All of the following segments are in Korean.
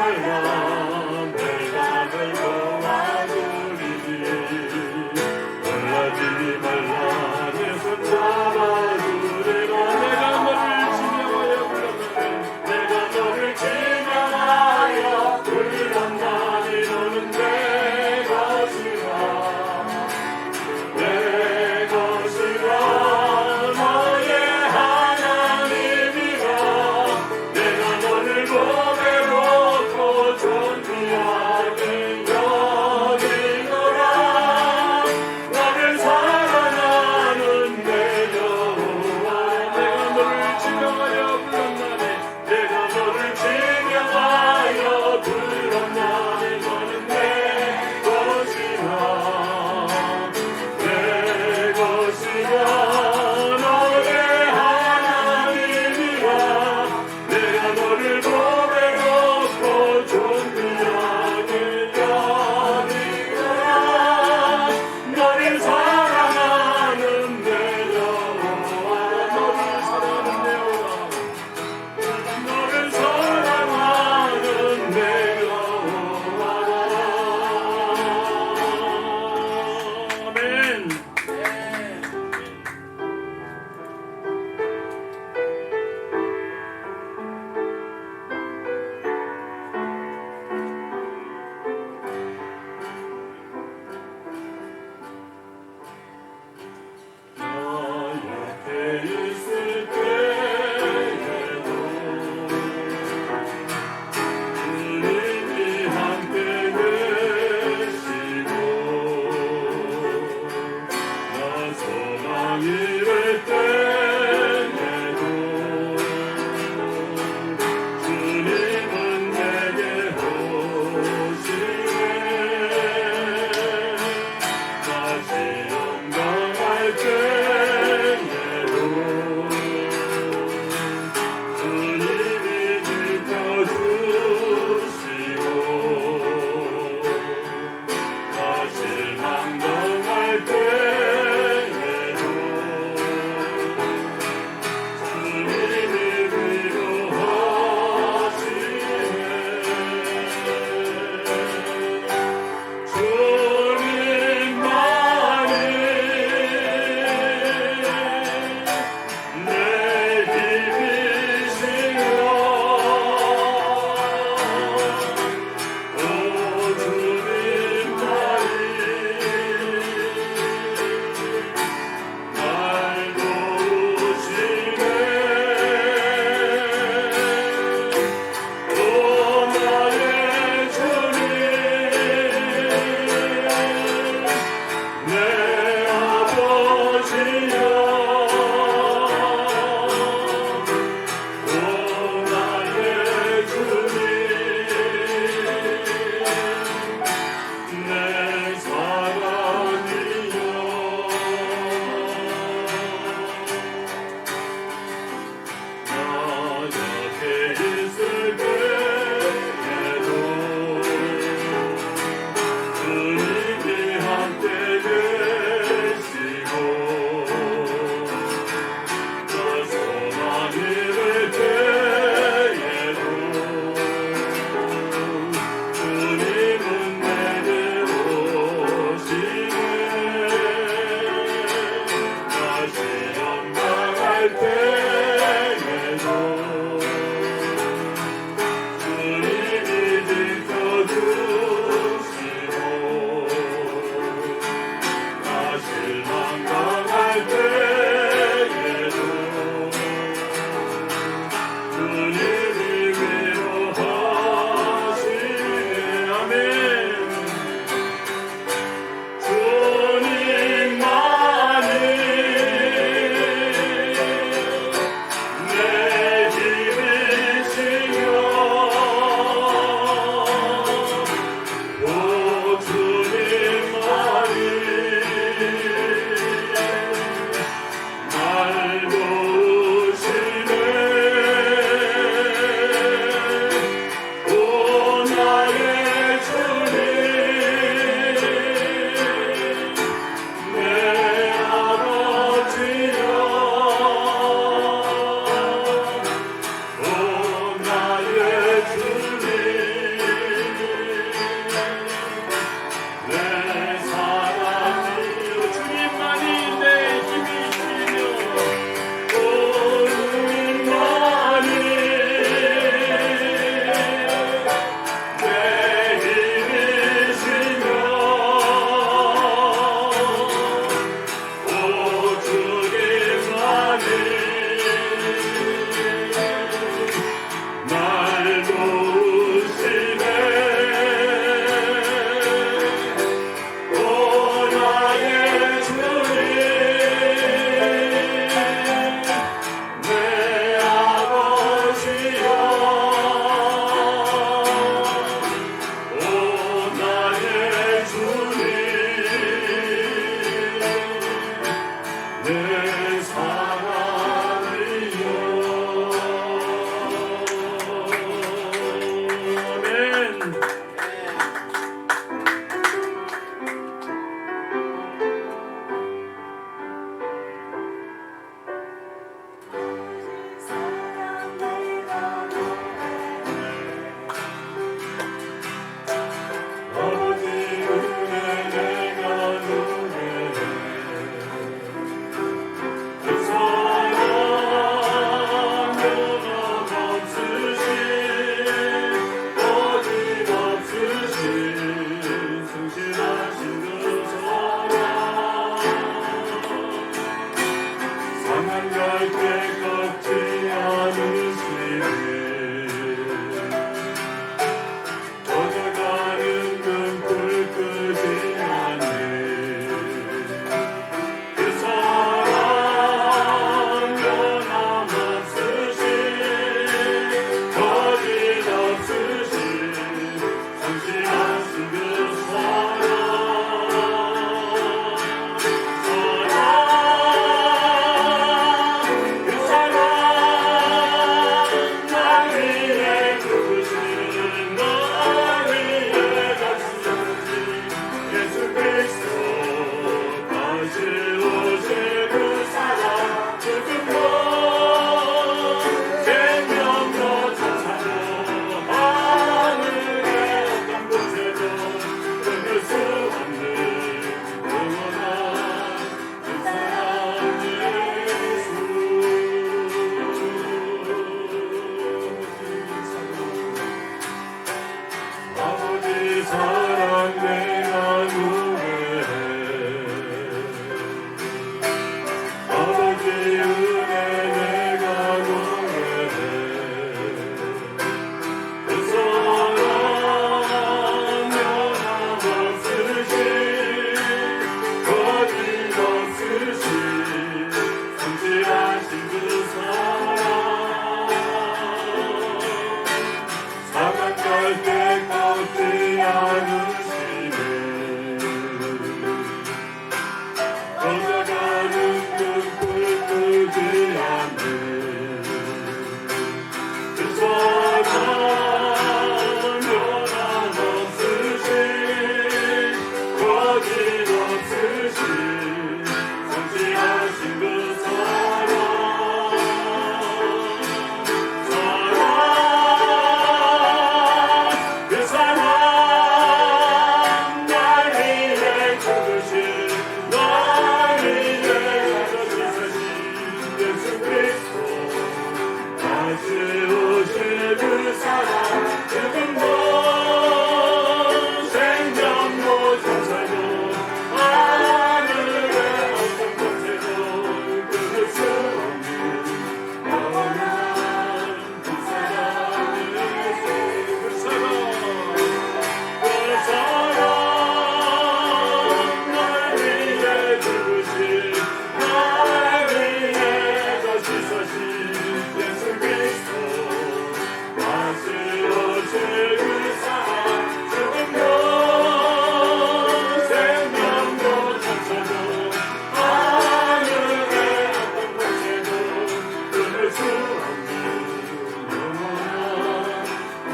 말라 내가 널 도와주리니 놀라지 말라 내 손 잡아주리라 내가 너를 지명하여 불렀는데 내가 너를 지명하여 불렀나니 너는 내 것이라 내 것이라 너의 하나님이라 내가 너를 보배롭고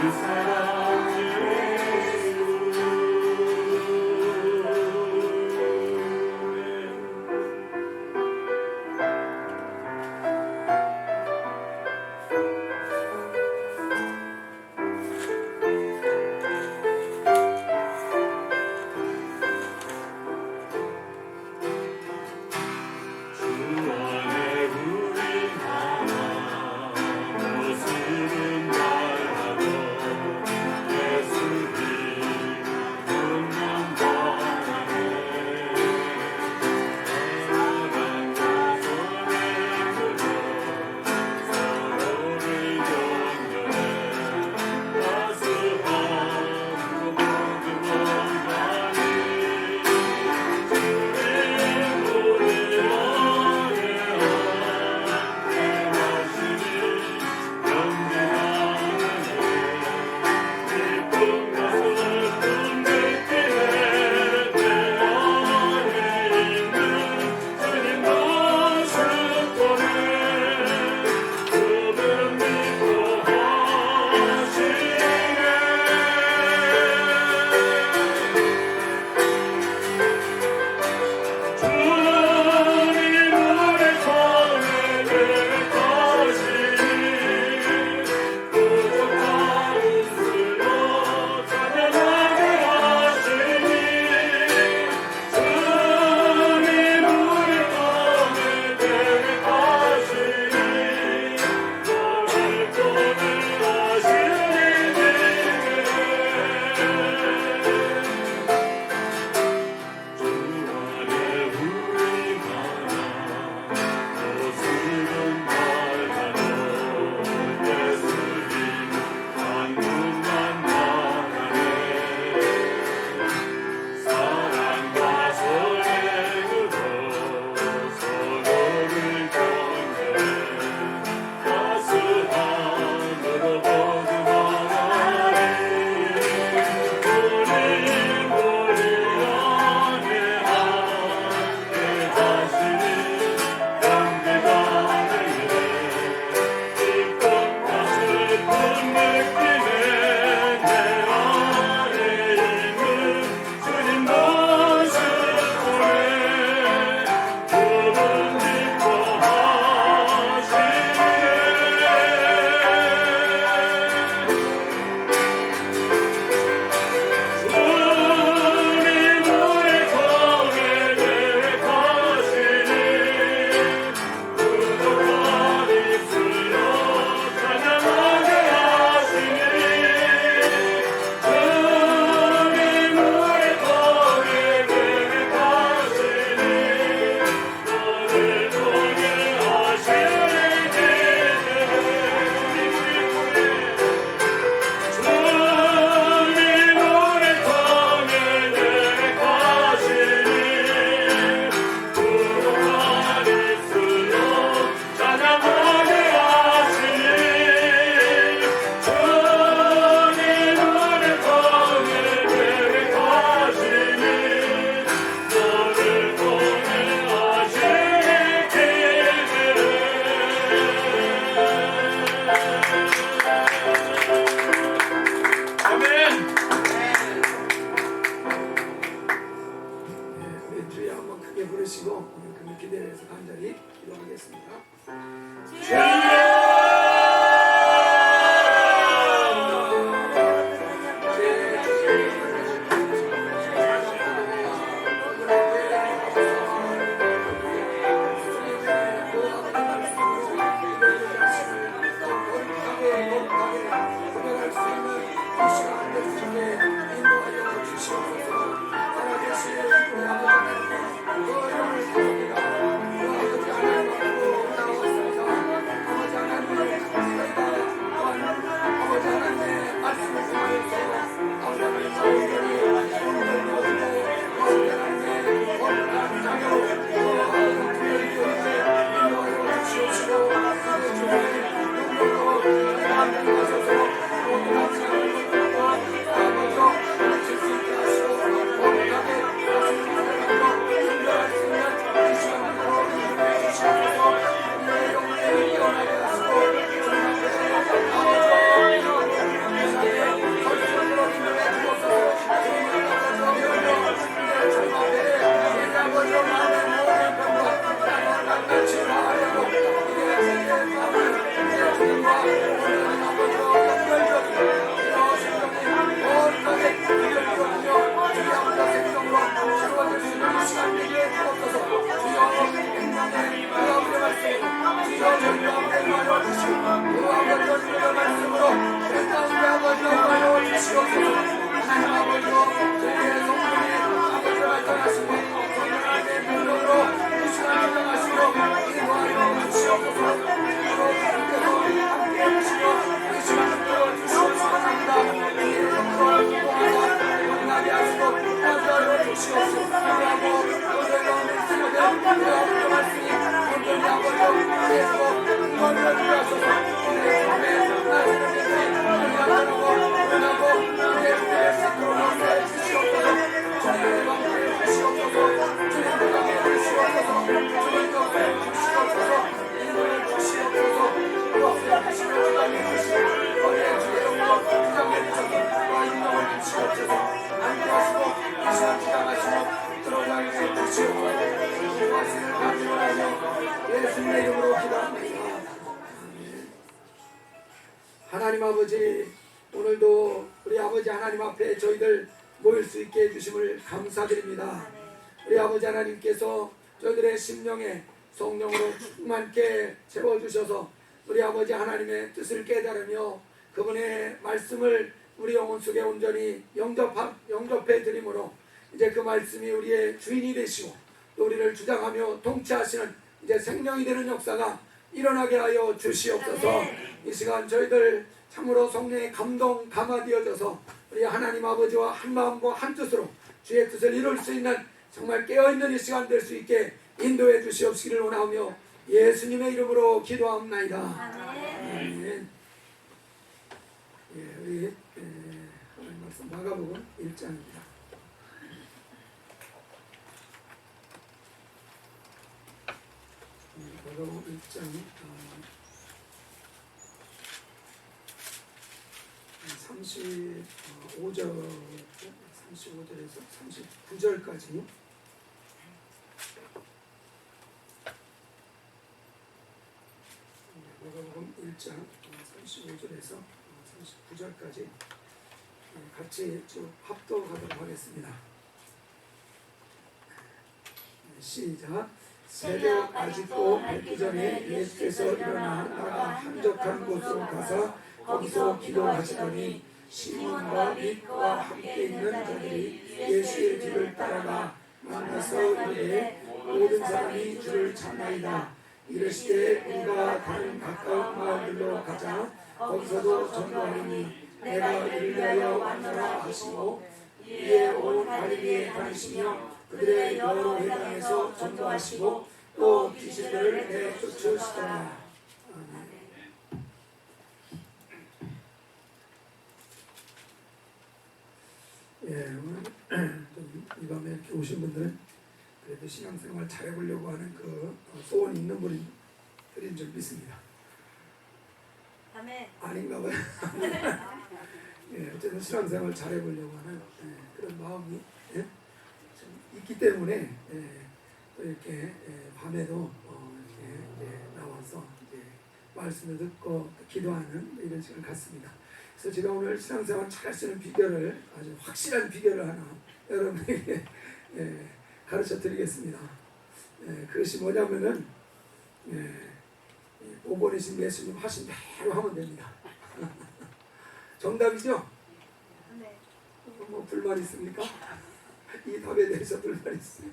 그 사랑 예수 주 안에 우리 하나 모습은 말하고 하나님 아버지, 오늘도 우리 아버지 하나님 앞에 저희들 모일 수 있게 해주심을 감사드립니다. 우리 아버지 하나님께서 저희들의 심령에 성령으로 충만케 채워주셔서 우리 아버지 하나님의 뜻을 깨달으며 그분의 말씀을 우리 영혼 속에 온전히 영접해 드림으로 이제 그 말씀이 우리의 주인이 되시고 또 우리를 주장하며 통치하시는 이제 생명이 되는 역사가 일어나게 하여 주시옵소서. 이 시간 저희들 참으로 성령의 감동 감화되어져서 우리 하나님 아버지와 한 마음과 한 뜻으로 주의 뜻을 이룰 수 있는 정말 깨어있는 이 시간 될 수 있게 인도해 주시옵시기를 원하며 예수님의 이름으로 기도합나이다. 아멘. 우리 하나님 말씀 마가복음 1장입니다. 마가복음 1장 35절에서 39절까지 마가복음 1장 35절에서 39절까지 같이 쭉 합독하도록 하겠습니다. 시작. 새벽 아직도 밝기 전에 예수께서 일어나 나가 한적한 곳으로 가서 거기서 기도하시더니 시몬과 및 그와 함께 있는 자들이 예수의 뒤를 따라가 만나서 이르되 모든 사람이 주를 찾나이다. 이르시되 우리가 다른 가까운 마을들로 가자. 거기서도 전도하리니 내가 이를 위하여 왔노라 하시고 이에 온 갈릴리에 다니시며 그들의 여러 회당에서 전도하시고 또 귀신들을 내쫓으시더라. 오늘 이 밤에 이렇게 오신 분들은 그래도 신앙생활 잘해보려고 하는 그 소원이 있는 분들인 줄 믿습니다. 아멘. 아닌가 봐요. 어쨌든 신앙생활 잘해보려고 하는 그런 마음이 좀 있기 때문에 또 이렇게 밤에도 이렇게 나와서 이제 말씀을 듣고 기도하는 이런 시간을 갖습니다. 그래서 제가 오늘 신앙생활 잘할 수 있는 비결을 아주 확실한 비결을 하나 여러분에게 가르쳐 드리겠습니다. 그것이 뭐냐면은 오버리신 예수님 하신 대로 하면 됩니다. 정답이죠? 네. 뭐 불만 있습니까? 이 답에 대해서 불만 있어요.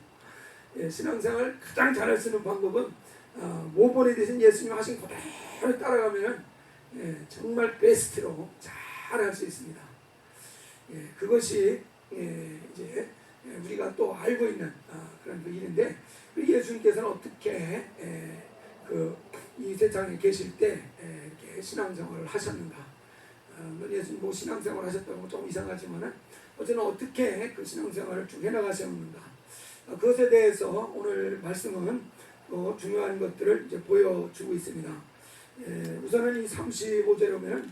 신앙생활 가장 잘할 수 있는 방법은 모본에 대신 예수님 하신 그대로 따라가면은 정말 베스트로 잘 할 수 있습니다. 그것이 이제 우리가 또 알고 있는 그런 그 일인데 예수님께서는 어떻게 이 세상에 계실 때 이렇게 신앙생활을 하셨는가? 예수님 뭐 신앙생활 하셨다고 좀 이상하지만은 어쨌든 어떻게 그 신앙생활을 쭉 해나가셨는가? 그것에 대해서 오늘 말씀은 중요한 것들을 이제 보여주고 있습니다. 우선은 이 35절에 보면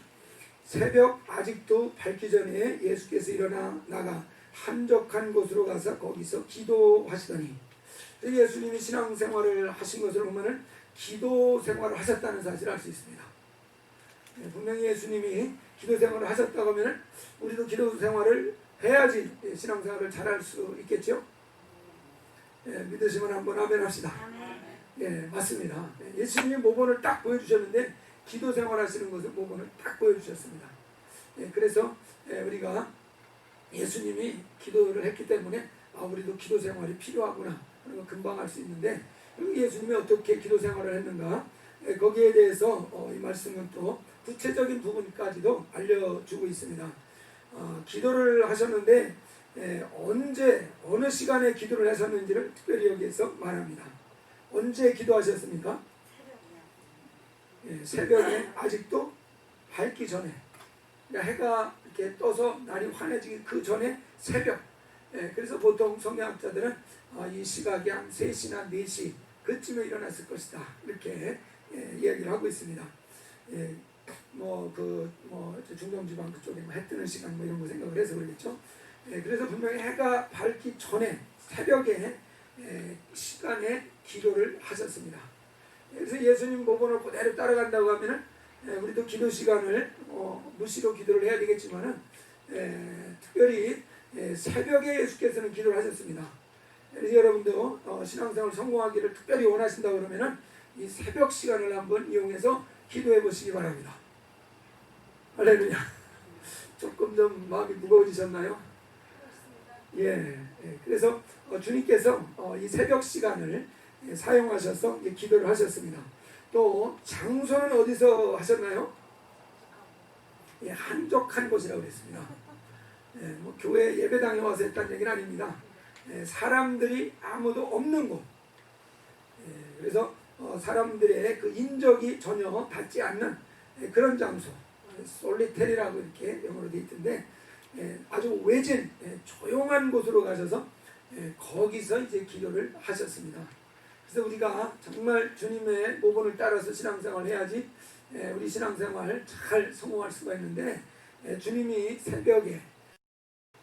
새벽 아직도 밝기 전에 예수께서 일어나 나가 한적한 곳으로 가서 거기서 기도하시더니 예수님이 신앙생활을 하신 것을 보면 기도 생활을 하셨다는 사실을 알 수 있습니다. 분명히 예수님이 기도 생활을 하셨다고 하면 우리도 기도 생활을 해야지 신앙생활을 잘할 수 있겠죠. 믿으시면 한번 아멘 합시다. 맞습니다. 예수님이 모본을 딱 보여주셨는데 기도 생활 하시는 것을 모본을 딱 보여주셨습니다. 그래서 우리가 예수님이 기도를 했기 때문에 우리도 기도 생활이 필요하구나 하는 거 금방 알 수 있는데 예수님이 어떻게 기도 생활을 했는가 거기에 대해서 이 말씀은 또 구체적인 부분까지도 알려주고 있습니다. 기도를 하셨는데 언제 어느 시간에 기도를 하셨는지를 특별히 여기에서 말합니다. 언제 기도하셨습니까? 새벽에 아직도 밝기 전에 해가 이렇게 떠서 날이 환해지기 그 전에 새벽. 그래서 보통 성경학자들은 이 시각이 한 3시나 4시 그쯤에 일어났을 것이다 이렇게 이야기를 하고 있습니다. 중동지방 그쪽에 해 뜨는 시간 이런 거 생각을 해서 그러겠죠. 그래서 분명히 해가 밝기 전에 새벽에 시간에 기도를 하셨습니다. 그래서 예수님 모본을 그대로 따라간다고 하면은 우리도 기도 시간을 무시로 기도를 해야 되겠지만은 특별히 새벽에 예수께서는 기도를 하셨습니다. 그래서 여러분도 신앙생활 성공하기를 특별히 원하신다 그러면은 이 새벽 시간을 한번 이용해서 기도해 보시기 바랍니다. 할렐루야. 조금 좀 마음이 무거워지셨나요? 예. 그래서 주님께서 이 새벽 시간을 사용하셔서 기도를 하셨습니다. 또 장소는 어디서 하셨나요? 한적한 곳이라고 그랬습니다. 뭐 교회 예배당에 와서 했다는 얘기는 아닙니다. 사람들이 아무도 없는 곳. 그래서 사람들의 그 인적이 전혀 닿지 않는 그런 장소. 솔리테리라고 이렇게 영어로 되어 있던데 아주 외진 조용한 곳으로 가셔서 거기서 이제 기도를 하셨습니다. 그래서 우리가 정말 주님의 모본을 따라서 신앙생활을 해야지 우리 신앙생활 잘 성공할 수가 있는데 주님이 새벽에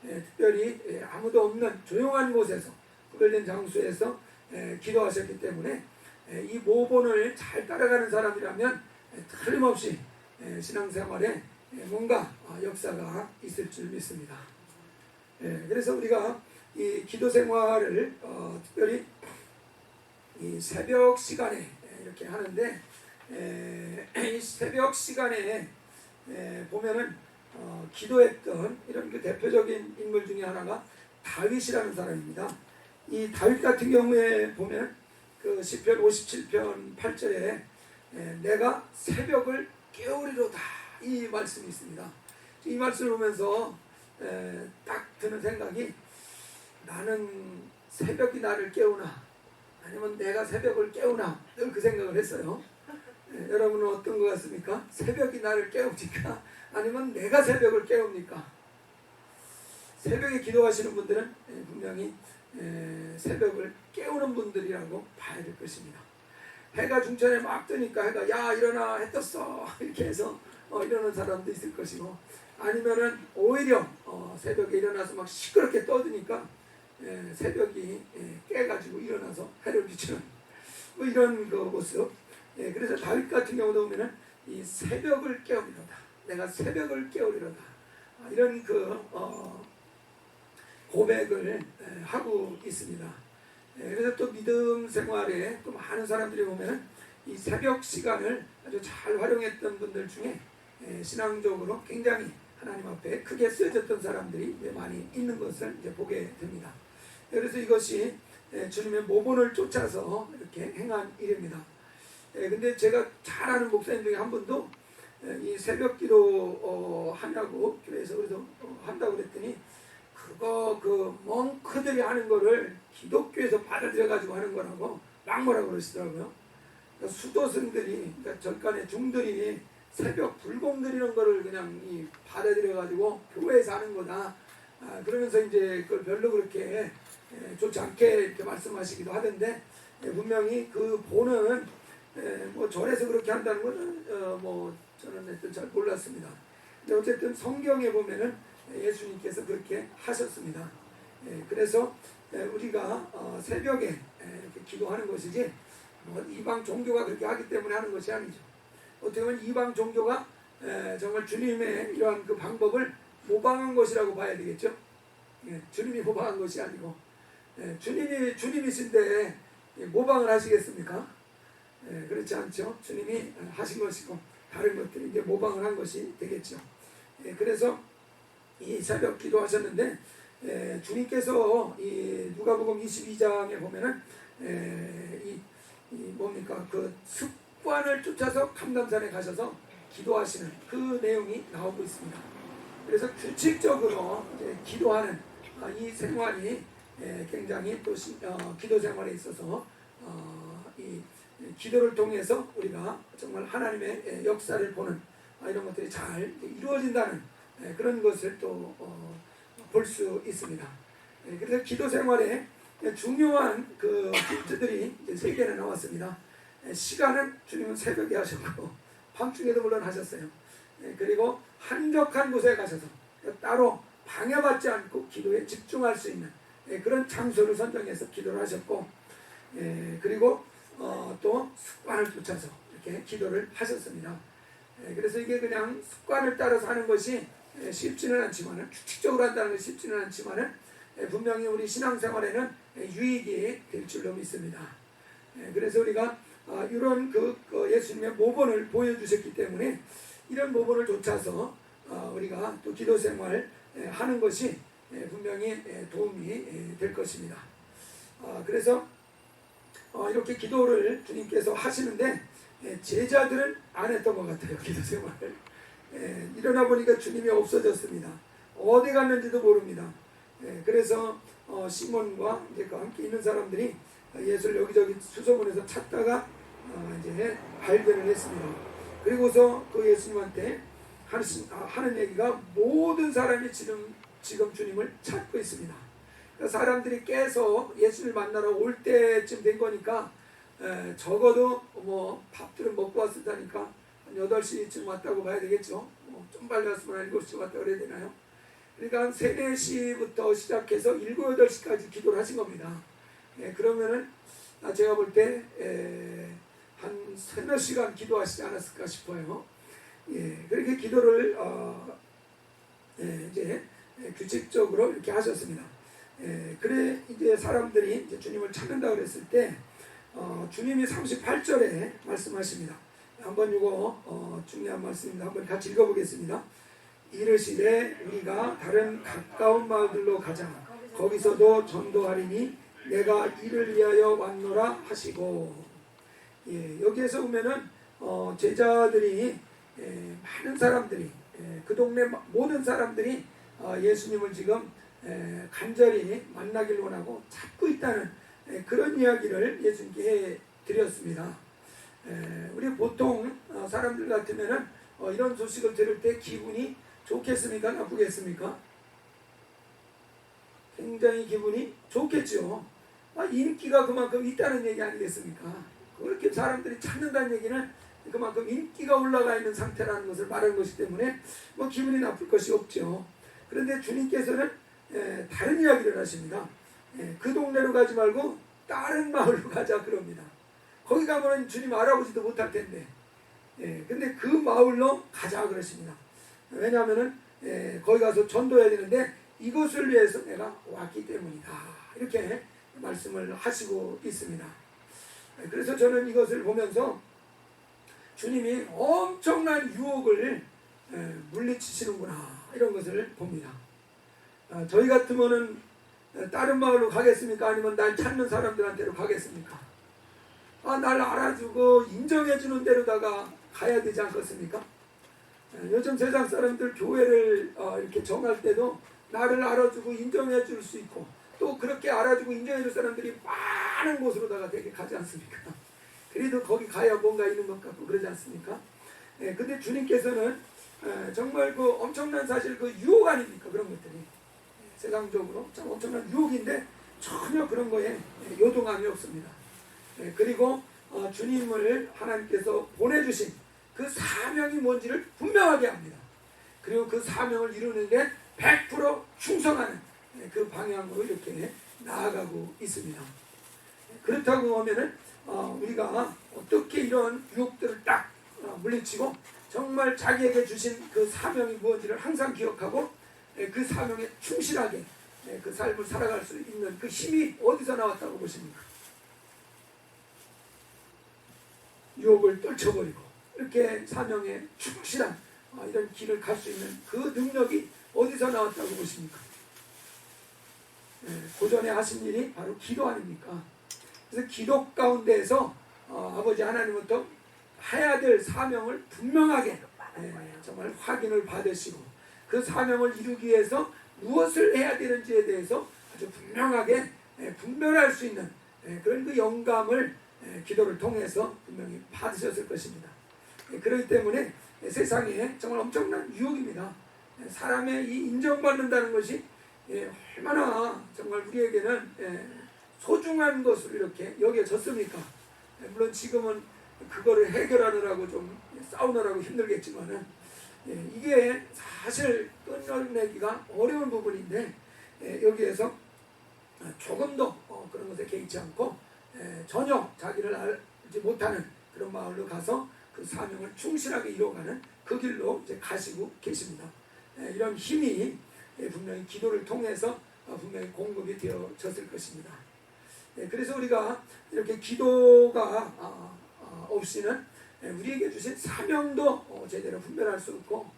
특별히 아무도 없는 조용한 곳에서 구별된 장소에서 기도하셨기 때문에 이 모본을 잘 따라가는 사람이라면 틀림없이 신앙생활에 뭔가 역사가 있을 줄 믿습니다. 그래서 우리가 이 기도 생활을 특별히 이 새벽 시간에 이렇게 하는데 이 새벽 시간에 보면은 기도했던 이런 그 대표적인 인물 중에 하나가 다윗이라는 사람입니다. 이 다윗 같은 경우에 보면 그 시편 57편 8절에 내가 새벽을 깨우리로다 이 말씀이 있습니다. 이 말씀을 보면서 딱 드는 생각이 나는 새벽이 나를 깨우나 아니면 내가 새벽을 깨우나 늘 그 생각을 했어요. 여러분은 어떤 것 같습니까? 새벽이 나를 깨웁니까? 아니면 내가 새벽을 깨웁니까? 새벽에 기도하시는 분들은 분명히 새벽을 깨우는 분들이라고 봐야 될 것입니다. 해가 중천에 막 뜨니까 해가 야 일어나 해 떴어 이렇게 해서 일어나는 사람도 있을 것이고 아니면은 오히려 새벽에 일어나서 막 시끄럽게 떠드니까 새벽이 깨가지고 일어나서 해를 비추는 뭐 이런 그 모습. 그래서 다윗 같은 경우도 보면은 이 새벽을 깨우리로다. 내가 새벽을 깨우리로다. 이런 그 고백을 하고 있습니다. 그래서 또 믿음 생활에 또 많은 사람들이 보면은 이 새벽 시간을 아주 잘 활용했던 분들 중에 신앙적으로 굉장히 하나님 앞에 크게 쓰여졌던 사람들이 많이 있는 것을 이제 보게 됩니다. 그래서 이것이 주님의 모본을 쫓아서 이렇게 행한 일입니다. 근데 제가 잘 아는 목사님 중에 한 분도 이 새벽 기도 하냐고 교회에서 그래서 한다고 그랬더니 그거 그 멍크들이 하는 거를 기독교에서 받아들여 가지고 하는 거라고 막 뭐라고 그러시더라고요. 그러니까 수도승들이 그러니까 절간의 중들이 새벽 불공 드리는 거를 그냥 받아들여 가지고 교회에서 하는 거다. 그러면서 이제 그걸 별로 그렇게 좋지 않게 이렇게 말씀하시기도 하던데 분명히 그 본은 뭐 절에서 그렇게 한다는 거는 뭐 저는 하여튼 잘 몰랐습니다. 근데 어쨌든 성경에 보면은 예수님께서 그렇게 하셨습니다. 그래서 우리가 새벽에 이렇게 기도하는 것이지 뭐 이방 종교가 그렇게 하기 때문에 하는 것이 아니죠. 어떻게 보면 이방 종교가 정말 주님의 이러한 그 방법을 모방한 것이라고 봐야 되겠죠. 주님이 모방한 것이 아니고 주님이신데 모방을 하시겠습니까? 그렇지 않죠. 주님이 하신 것이고 다른 것들이 이제 모방을 한 것이 되겠죠. 그래서 이 새벽 기도하셨는데 주님께서 이 누가복음 22장에 보면은 뭡니까 그 습관을 쫓아서 감람산에 가셔서 기도하시는 그 내용이 나오고 있습니다. 그래서 규칙적으로 이제 기도하는 이 생활이 굉장히 또 기도 생활에 있어서 이 기도를 통해서 우리가 정말 하나님의 역사를 보는 이런 것들이 잘 이루어진다는 그런 것을 또 볼 수 있습니다. 그래서 기도 생활에 중요한 그 힌트들이 세 개나 나왔습니다. 시간은 주님은 새벽에 하셨고 밤중에도 물론 하셨어요. 그리고 한적한 곳에 가셔서 따로 방해받지 않고 기도에 집중할 수 있는 그런 장소를 선정해서 기도를 하셨고 그리고 또 습관을 쫓아서 이렇게 기도를 하셨습니다. 그래서 이게 그냥 습관을 따라서 하는 것이 쉽지는 않지만은, 규칙적으로 한다는 것이 쉽지는 않지만은 분명히 우리 신앙생활에는 유익이 될 줄로 믿습니다. 그래서 우리가 이런 그 예수님의 모본을 보여주셨기 때문에 이런 모본을 좇아서 우리가 또 기도 생활 하는 것이 분명히 도움이 될 것입니다. 그래서 이렇게 기도를 주님께서 하시는데 제자들은 안 했던 것 같아요. 기도 생활을. 일어나 보니까 주님이 없어졌습니다. 어디 갔는지도 모릅니다. 그래서 시몬과 이제 그 함께 있는 사람들이 예수를 여기저기 수소문해서 찾다가 이제 발견을 했습니다. 그리고서 그 예수님한테 하는 얘기가 모든 사람이 지금 주님을 찾고 있습니다. 그러니까 사람들이 깨서 예수를 만나러 올 때쯤 된 거니까 적어도 뭐 밥들은 먹고 왔을 테니까 한 8시쯤 왔다고 봐야 되겠죠. 좀 빨리 왔으면 한 7시 왔다고 그래야 되나요? 그러니까 한 3, 4시부터 시작해서 7, 8시까지 기도를 하신 겁니다. 그러면은 제가 볼 때 한 서너 시간 기도하시지 않았을까 싶어요. 그렇게 기도를 이제 규칙적으로 이렇게 하셨습니다. 그래 이제 사람들이 이제 주님을 찾는다 그랬을 때 주님이 38절에 말씀하십니다. 한번 이거 중요한 말씀입니다. 한번 같이 읽어보겠습니다. 이르시되 우리가 다른 가까운 마을들로 가자. 거기서도 전도하리니 내가 이를 위하여 왔노라 하시고. 여기에서 보면은 제자들이 많은 사람들이 그 동네 모든 사람들이 예수님을 지금 간절히 만나길 원하고 찾고 있다는 그런 이야기를 예수님께 해드렸습니다. 우리 보통 사람들 같으면은 이런 소식을 들을 때 기분이 좋겠습니까? 나쁘겠습니까? 굉장히 기분이 좋겠죠. 인기가 그만큼 있다는 얘기 아니겠습니까? 그렇게 사람들이 찾는다는 얘기는 그만큼 인기가 올라가 있는 상태라는 것을 말하는 것이기 때문에 뭐 기분이 나쁠 것이 없죠. 그런데 주님께서는 다른 이야기를 하십니다. 그 동네로 가지 말고 다른 마을로 가자 그럽니다. 거기 가면 주님 알아보지도 못할 텐데 근데 그 마을로 가자 그러십니다. 왜냐하면 거기 가서 전도해야 되는데 이것을 위해서 내가 왔기 때문이다. 이렇게 말씀을 하시고 있습니다. 그래서 저는 이것을 보면서 주님이 엄청난 유혹을 물리치시는구나 이런 것을 봅니다. 저희 같으면은 다른 마을로 가겠습니까? 아니면 날 찾는 사람들한테로 가겠습니까? 날 알아주고 인정해주는 데로다가 가야 되지 않겠습니까? 요즘 세상 사람들 교회를 이렇게 정할 때도 나를 알아주고 인정해줄 수 있고 또 그렇게 알아주고 인정해줄 사람들이 많은 곳으로다가 되게 가지 않습니까? 그래도 거기 가야 뭔가 있는 것 같고 그러지 않습니까? 근데 주님께서는 정말 그 엄청난 사실 그 유혹 아닙니까? 그런 것들이 세상적으로 참 엄청난 유혹인데 전혀 그런 거에 요동함이 없습니다. 그리고 주님을 하나님께서 보내주신 그 사명이 뭔지를 분명하게 합니다. 그리고 그 사명을 이루는데 100% 충성하는 그 방향으로 이렇게 나아가고 있습니다. 그렇다고 하면은 우리가 어떻게 이런 유혹들을 딱 물리치고 정말 자기에게 주신 그 사명이 무엇인지를 항상 기억하고 그 사명에 충실하게 그 삶을 살아갈 수 있는 그 힘이 어디서 나왔다고 보십니까? 유혹을 떨쳐버리고 이렇게 사명에 충실한 이런 길을 갈 수 있는 그 능력이 어디서 나왔다고 보십니까? 고전에 하신 일이 바로 기도 아닙니까? 그래서 기도 가운데에서 아버지 하나님부터 해야 될 사명을 분명하게 정말 확인을 받으시고 그 사명을 이루기 위해서 무엇을 해야 되는지에 대해서 아주 분명하게 분별할 수 있는 그런 그 영감을 기도를 통해서 분명히 받으셨을 것입니다. 그렇기 때문에 세상에 정말 엄청난 유혹입니다. 사람의 이 인정받는다는 것이 얼마나 정말 우리에게는 소중한 것으로 이렇게 여겨졌습니까? 물론 지금은 그거를 해결하느라고 좀 싸우느라고 힘들겠지만은 이게 사실 끊어내기가 어려운 부분인데 여기에서 조금 더 그런 것에 개의치 않고 전혀 자기를 알지 못하는 그런 마을로 가서 그 사명을 충실하게 이루어가는 그 길로 이제 가시고 계십니다. 이런 힘이 분명히 기도를 통해서 분명히 공급이 되어졌을 것입니다. 그래서 우리가 이렇게 기도가 없이는 우리에게 주신 사명도 제대로 분별할 수 없고,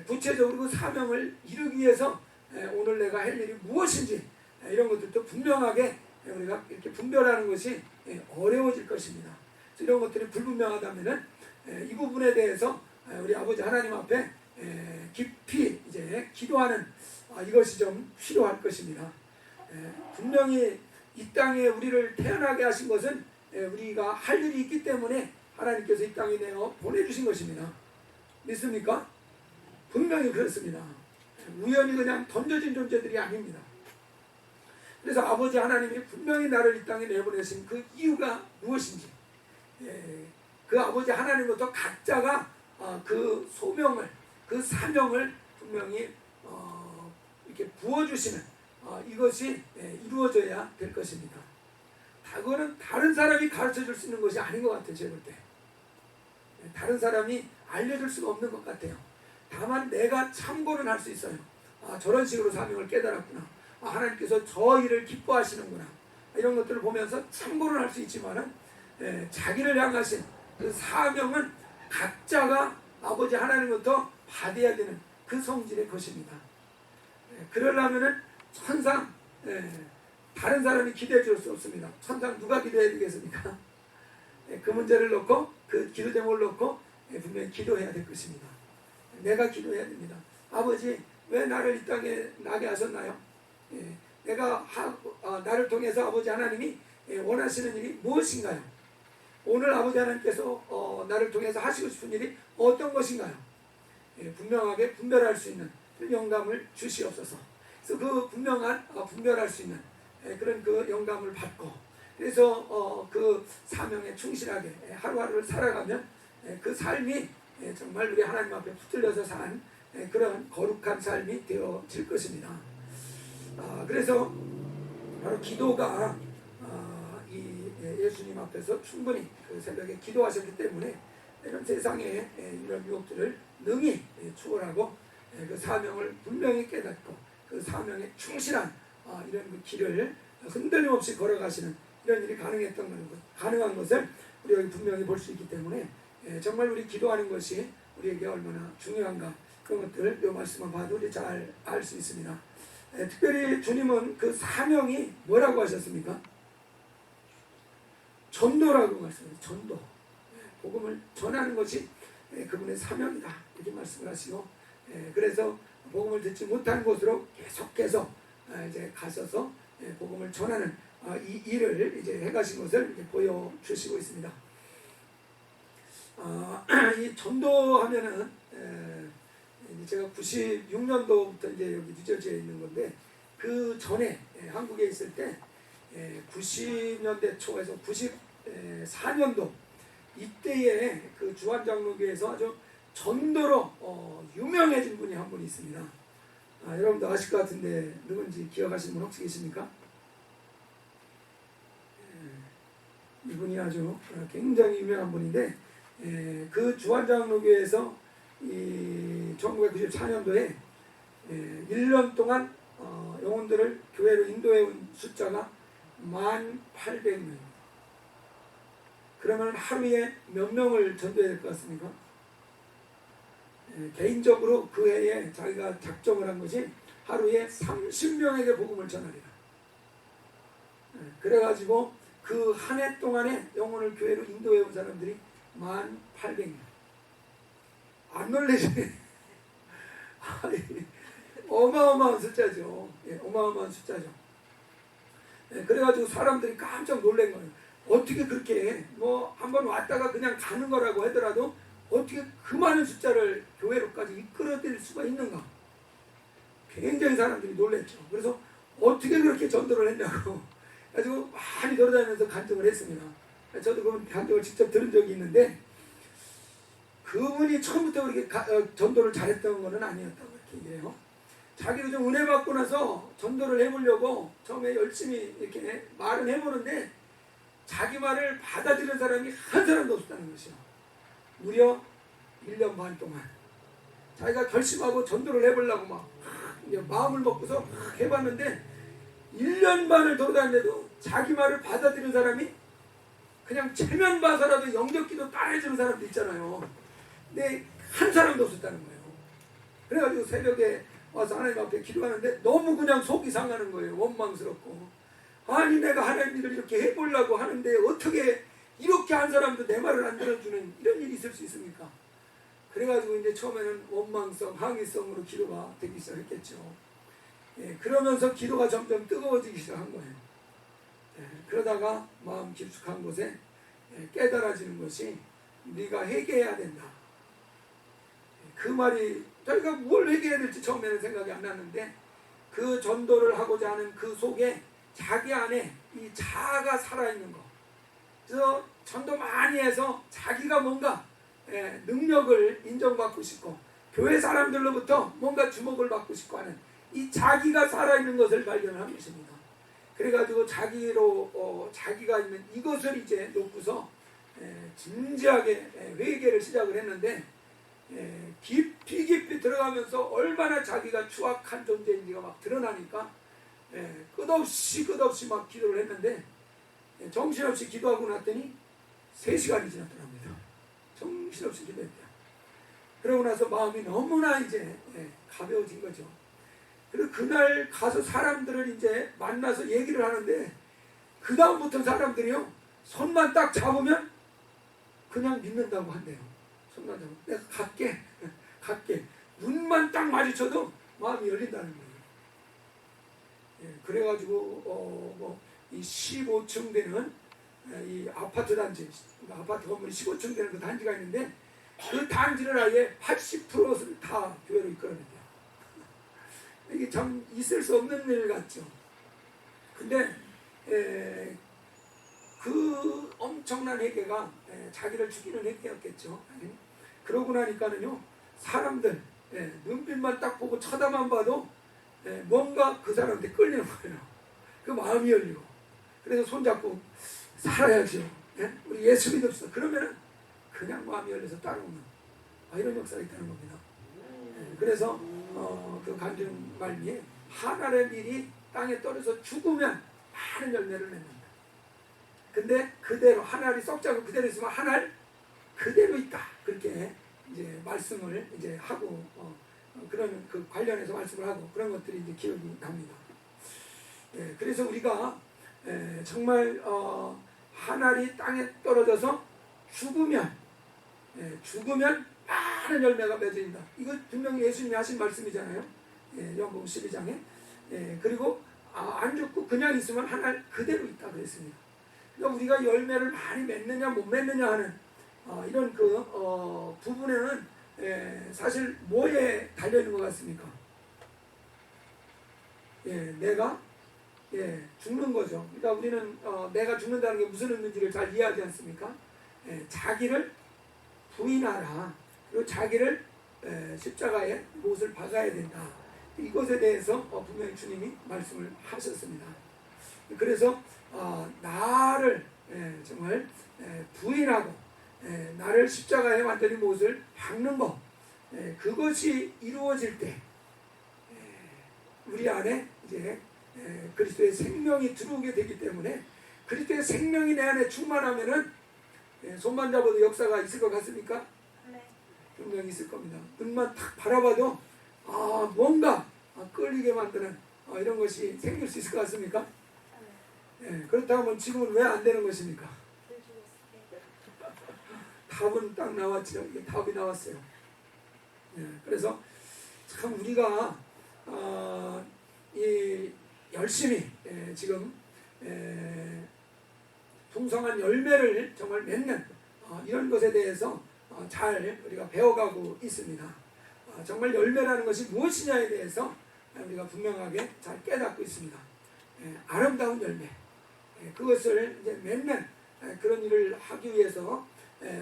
구체적으로 그 사명을 이루기 위해서 오늘 내가 할 일이 무엇인지 이런 것들도 분명하게 우리가 이렇게 분별하는 것이 어려워질 것입니다. 이런 것들이 불분명하다면은 이 부분에 대해서 우리 아버지 하나님 앞에 깊이 이제 기도하는 이것이 좀 필요할 것입니다. 분명히 이 땅에 우리를 태어나게 하신 것은 우리가 할 일이 있기 때문에 하나님께서 이 땅에 내어 보내주신 것입니다. 믿습니까? 분명히 그렇습니다. 우연히 그냥 던져진 존재들이 아닙니다. 그래서 아버지 하나님이 분명히 나를 이 땅에 내보내신 그 이유가 무엇인지, 그 아버지 하나님부터 각자가 그 소명을, 그 사명을 분명히 이렇게 부어주시는 이것이 이루어져야 될 것입니다. 그거는 다른 사람이 가르쳐 줄 수 있는 것이 아닌 것 같아요. 제가 볼 때 다른 사람이 알려줄 수가 없는 것 같아요. 다만 내가 참고는 할 수 있어요. 저런 식으로 사명을 깨달았구나. 하나님께서 저 일을 기뻐하시는구나. 이런 것들을 보면서 참고는 할 수 있지만은 자기를 향하신 그 사명은 각자가 아버지 하나님부터 받아야 되는 그 성질의 것입니다. 그러려면은 천상 다른 사람이 기대해 줄 수 없습니다. 천상 누가 기대해 주겠습니까? 그 문제를 놓고 그 기도 제목을 놓고 분명히 기도해야 될 것입니다. 내가 기도해야 됩니다. 아버지 왜 나를 이 땅에 나게 하셨나요? 내가 나를 통해서 아버지 하나님이 원하시는 일이 무엇인가요? 오늘 아버지 하나님께서 나를 통해서 하시고 싶은 일이 어떤 것인가요? 분명하게 분별할 수 있는 영감을 주시옵소서. 그래서 그 분명한 분별할 수 있는 그런 그 영감을 받고, 그래서 그 사명에 충실하게 하루하루를 살아가면 그 삶이 정말 우리 하나님 앞에 붙들려서 산 그런 거룩한 삶이 되어질 것입니다. 그래서 바로 기도가 이 예수님 앞에서 충분히 그 새벽에 기도하셨기 때문에 이런 세상의 이런 유혹들을 능히 추월하고 그 사명을 분명히 깨닫고 그 사명에 충실한 이런 그 길을 흔들림 없이 걸어가시는 이런 일이 가능한 것을 우리가 분명히 볼 수 있기 때문에 정말 우리 기도하는 것이 우리에게 얼마나 중요한가, 그런 것들 이 말씀만 봐도 우리 잘 알 수 있습니다. 특별히 주님은 그 사명이 뭐라고 하셨습니까? 전도라고 말씀하셨어요. 전도. 복음을 전하는 것이 그분의 사명이다, 이렇게 말씀을 하시고, 그래서 복음을 듣지 못한 곳으로 계속해서 이제 가셔서 복음을 전하는 이 일을 이제 해가신 것을 이제 보여주시고 있습니다. 이 전도하면은 제가 96년도부터 이제 여기 뉴저지에 있는 건데, 그 전에 한국에 있을 때 90년대 초에서 94년도 이때에 그 주한장로교에서 아주 전도로 유명해진 분이 한 분이 있습니다. 여러분도 아실 것 같은데 누군지 기억하시는 분 혹시 계십니까? 이분이 아주 굉장히 유명한 분인데, 그 주한장로교에서 이 1994년도에 1년 동안 영혼들을 교회로 인도해 온 숫자가 18,000명입니다. 그러면 하루에 몇 명을 전도해야 될 것 같습니까? 개인적으로 그 해에 자기가 작정을 한 것이 하루에 30명에게 복음을 전하리라. 그래가지고 그 한 해 동안에 영혼을 교회로 인도해 온 사람들이 18,000명. 안 놀라시네. 어마어마한 숫자죠. 어마어마한 숫자죠. 그래가지고 사람들이 깜짝 놀란 거예요. 어떻게 그렇게 뭐 한번 왔다가 그냥 가는 거라고 하더라도 어떻게 그 많은 숫자를 교회로까지 이끌어낼 수가 있는가. 굉장히 사람들이 놀랐죠. 그래서 어떻게 그렇게 전도를 했냐고 가지고 많이 돌아다니면서 간증을 했습니다. 저도 그 간증을 직접 들은 적이 있는데, 그분이 처음부터 그렇게 전도를 잘했던 것은 아니었다고 이렇게 얘기해요. 자기도 좀 은혜 받고 나서 전도를 해보려고 처음에 열심히 이렇게 말은 해보는데 자기 말을 받아들이는 사람이 한 사람도 없었다는 것이요. 무려 1년 반 동안 자기가 결심하고 전도를 해보려고 막 이제 마음을 먹고서 해봤는데 1년 반을 돌아다니는데도 자기 말을 받아들이는 사람이 그냥 체면 봐서라도 영접기도 따라해주는 사람도 있잖아요. 근데 한 사람도 없었다는 거예요. 그래가지고 새벽에 와서 하나님 앞에 기도하는데 너무 그냥 속이 상하는 거예요. 원망스럽고. 아니 내가 하나님 일을 이렇게 해보려고 하는데 어떻게 이렇게 한 사람도 내 말을 안 들어주는 이런 일이 있을 수 있습니까? 그래가지고 이제 처음에는 원망성, 항의성으로 기도가 되기 시작했겠죠. 예, 그러면서 기도가 점점 뜨거워지기 시작한 거예요. 예, 그러다가 마음 깊숙한 곳에 깨달아지는 것이 네가 회개해야 된다. 그 말이 저희가 뭘 회개해야 될지 처음에는 생각이 안 났는데 그 전도를 하고자 하는 그 속에 자기 안에 이 자아가 살아있는 거. 그래서 전도 많이 해서 자기가 뭔가 능력을 인정받고 싶고 교회 사람들로부터 뭔가 주목을 받고 싶고 하는 이 자기가 살아있는 것을 발견한 것입니다. 그래가지고 자기가 있는 이것을 이제 놓고서 진지하게 회개를 시작을 했는데 깊이 들어가면서 얼마나 자기가 추악한 존재인지가 막 드러나니까 끝없이 막 기도를 했는데 정신없이 기도하고 났더니 3시간이 지났더랍니다. 정신없이 기도했대요. 그러고 나서 마음이 너무나 이제 가벼워진 거죠. 그리고 그날 가서 사람들을 이제 만나서 얘기를 하는데 그 다음부터 사람들이요 손만 딱 잡으면 그냥 믿는다고 한대요. 손만 잡으면 내가 갈게 눈만 딱 마주쳐도 마음이 열린다는 거예요. 그래가지고 이 15층 되는 이 아파트 단지, 아파트 건물이 15층 되는 그 단지가 있는데 그 단지를 아예 80%를 다 교회로 이끌어낸대요. 이게 참 있을 수 없는 일 같죠. 근데 그 엄청난 회개가 자기를 죽이는 회개였겠죠. 그러고 나니까는요 사람들 눈빛만 딱 보고 쳐다만 봐도 뭔가 그 사람한테 끌리는 거예요. 그 마음이 열리고 그래서 손잡고 살아야죠. 우리 예수 믿읍시다. 그러면은 그냥 마음이 열려서 따라오는 이런 역사가 있다는 겁니다. 그래서 그 간증 말미에 한 알의 밀이 땅에 떨어져 죽으면 많은 열매를 맺는다. 근데 그대로 한 알이 썩지 않고 그대로 있으면 한 알 그대로 있다. 그렇게 이제 말씀을 이제 하고 그런 그 관련해서 말씀을 하고 그런 것들이 이제 기억이 납니다. 그래서 우리가 정말 한 알이 땅에 떨어져서 죽으면 많은 열매가 맺어진다. 이거 분명히 예수님이 하신 말씀이잖아요. 요한복음 12장에. 그리고 안 죽고 그냥 있으면 한 알 그대로 있다 그랬습니다. 그러니까 우리가 열매를 많이 맺느냐 못 맺느냐 하는 이런 그 부분에는 사실 뭐에 달려있는 것 같습니까? 내가 죽는 거죠. 그러니까 우리는 내가 죽는다는 게 무슨 의미인지를 잘 이해하지 않습니까? 자기를 부인하라. 그리고 자기를 십자가에 못을 박아야 된다. 이것에 대해서 분명히 주님이 말씀을 하셨습니다. 그래서 나를 정말 부인하고 나를 십자가에 완전히 못을 박는 것 그것이 이루어질 때 우리 안에 이제 그리스도의 생명이 들어오게 되기 때문에 그리스도의 생명이 내 안에 충만하면은 손만 잡아도 역사가 있을 것 같습니까? 네. 분명히 있을 겁니다. 눈만 탁 바라봐도 뭔가 끌리게 만드는 이런 것이 생길 수 있을 것 같습니까? 그렇다면 지금은 왜 안 되는 것입니까? 답은 딱 나왔죠. 이게 답이 나왔어요. 그래서 참 우리가 이 열심히 지금 풍성한 열매를 정말 맺는 이런 것에 대해서 잘 우리가 배워가고 있습니다. 정말 열매라는 것이 무엇이냐에 대해서 우리가 분명하게 잘 깨닫고 있습니다. 아름다운 열매, 그것을 이제 맺는 그런 일을 하기 위해서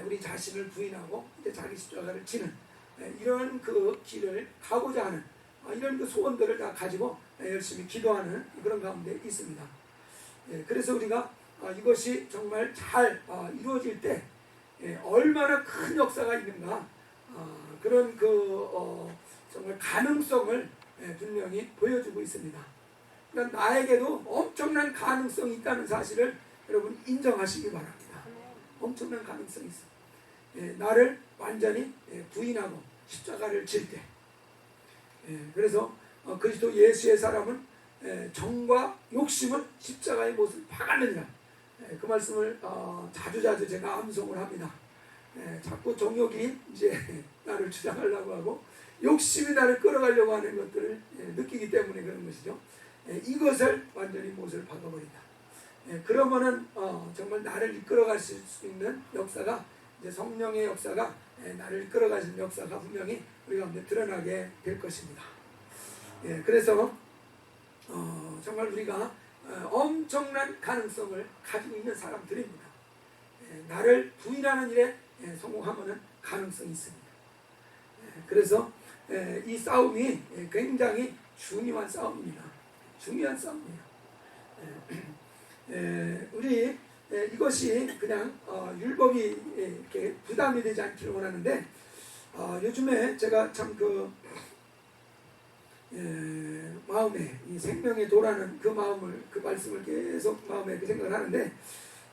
우리 자신을 부인하고 이제 자기 십자가를 지는 이런 그 길을 가고자 하는 이런 그 소원들을 다 가지고 열심히 기도하는 그런 가운데 있습니다. 그래서 우리가 이것이 정말 잘 이루어질 때 얼마나 큰 역사가 있는가 그런 정말 가능성을 분명히 보여주고 있습니다. 그러니까 나에게도 엄청난 가능성이 있다는 사실을 여러분 인정하시기 바랍니다. 엄청난 가능성이 있어. 나를 완전히 부인하고 십자가를 질 때. 그래서 그리스도 예수의 사람은 정과 욕심은 십자가의 못을 박았느니라. 그 말씀을 자주자주 제가 암송을 합니다. 자꾸 정욕이 이제 나를 주장하려고 하고 욕심이 나를 끌어가려고 하는 것들을 느끼기 때문에 그런 것이죠. 이것을 완전히 못을 박아버린다. 그러면은 정말 나를 이끌어갈 수 있는 역사가 이제 성령의 역사가 나를 이끌어가시는 역사가 분명히 우리 가운데 드러나게 될 것입니다. 그래서 정말 우리가 엄청난 가능성을 가지고 있는 사람들입니다. 나를 부인하는 일에 성공하면 가능성이 있습니다. 그래서 이 싸움이 굉장히 중요한 싸움입니다. 중요한 싸움이에요. 우리 이것이 그냥 율법이 이렇게 부담이 되지 않기를 원하는데 요즘에 제가 참 마음에 이 생명의 도라는 그 마음을 그 말씀을 계속 마음에 생각을 하는데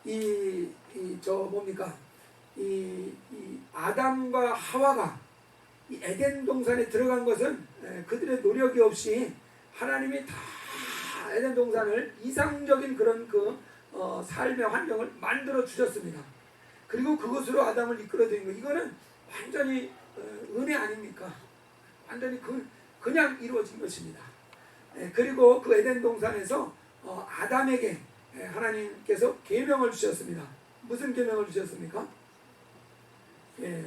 이 아담과 하와가 이 에덴 동산에 들어간 것은 그들의 노력이 없이 하나님이 다 에덴 동산을 이상적인 그런 삶의 환경을 만들어 주셨습니다. 그리고 그것으로 아담을 이끌어들인 거 이거는 완전히 은혜 아닙니까? 완전히 그냥 이루어진 것입니다. 그리고 그 에덴 동산에서 아담에게 하나님께서 계명을 주셨습니다. 무슨 계명을 주셨습니까?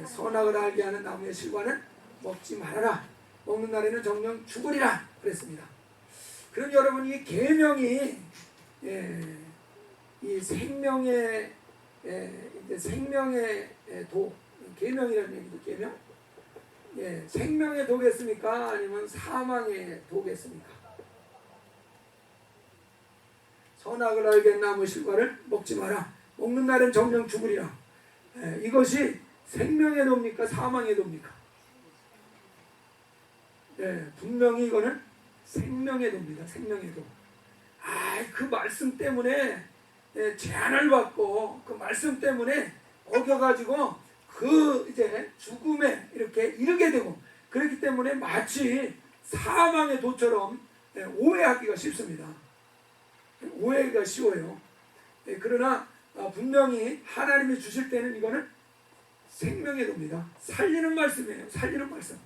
선악을 알게 하는 나무의 실과는 먹지 말아라. 먹는 날에는 정령 죽으리라 그랬습니다. 그럼 여러분 이 계명이 이 생명의 이제 생명의 도 계명이라는 얘기죠. 계명? 생명의 도겠습니까? 아니면 사망의 도겠습니까? 선악을 알게 나무 실과를 먹지 마라. 먹는 날은 정령 죽으리라. 이것이 생명의 도입니까? 사망의 도입니까? 분명히 이거는 생명의 도입니다. 생명의 도. 그 말씀 때문에 제한을 받고 그 말씀 때문에 어겨가지고 이제 죽음에 이렇게 이르게 되고 그렇기 때문에 마치 사망의 도처럼 오해하기가 쉽습니다. 오해가 쉬워요. 그러나 분명히 하나님이 주실 때는 이거는 생명의 도입니다. 살리는 말씀이에요. 살리는 말씀.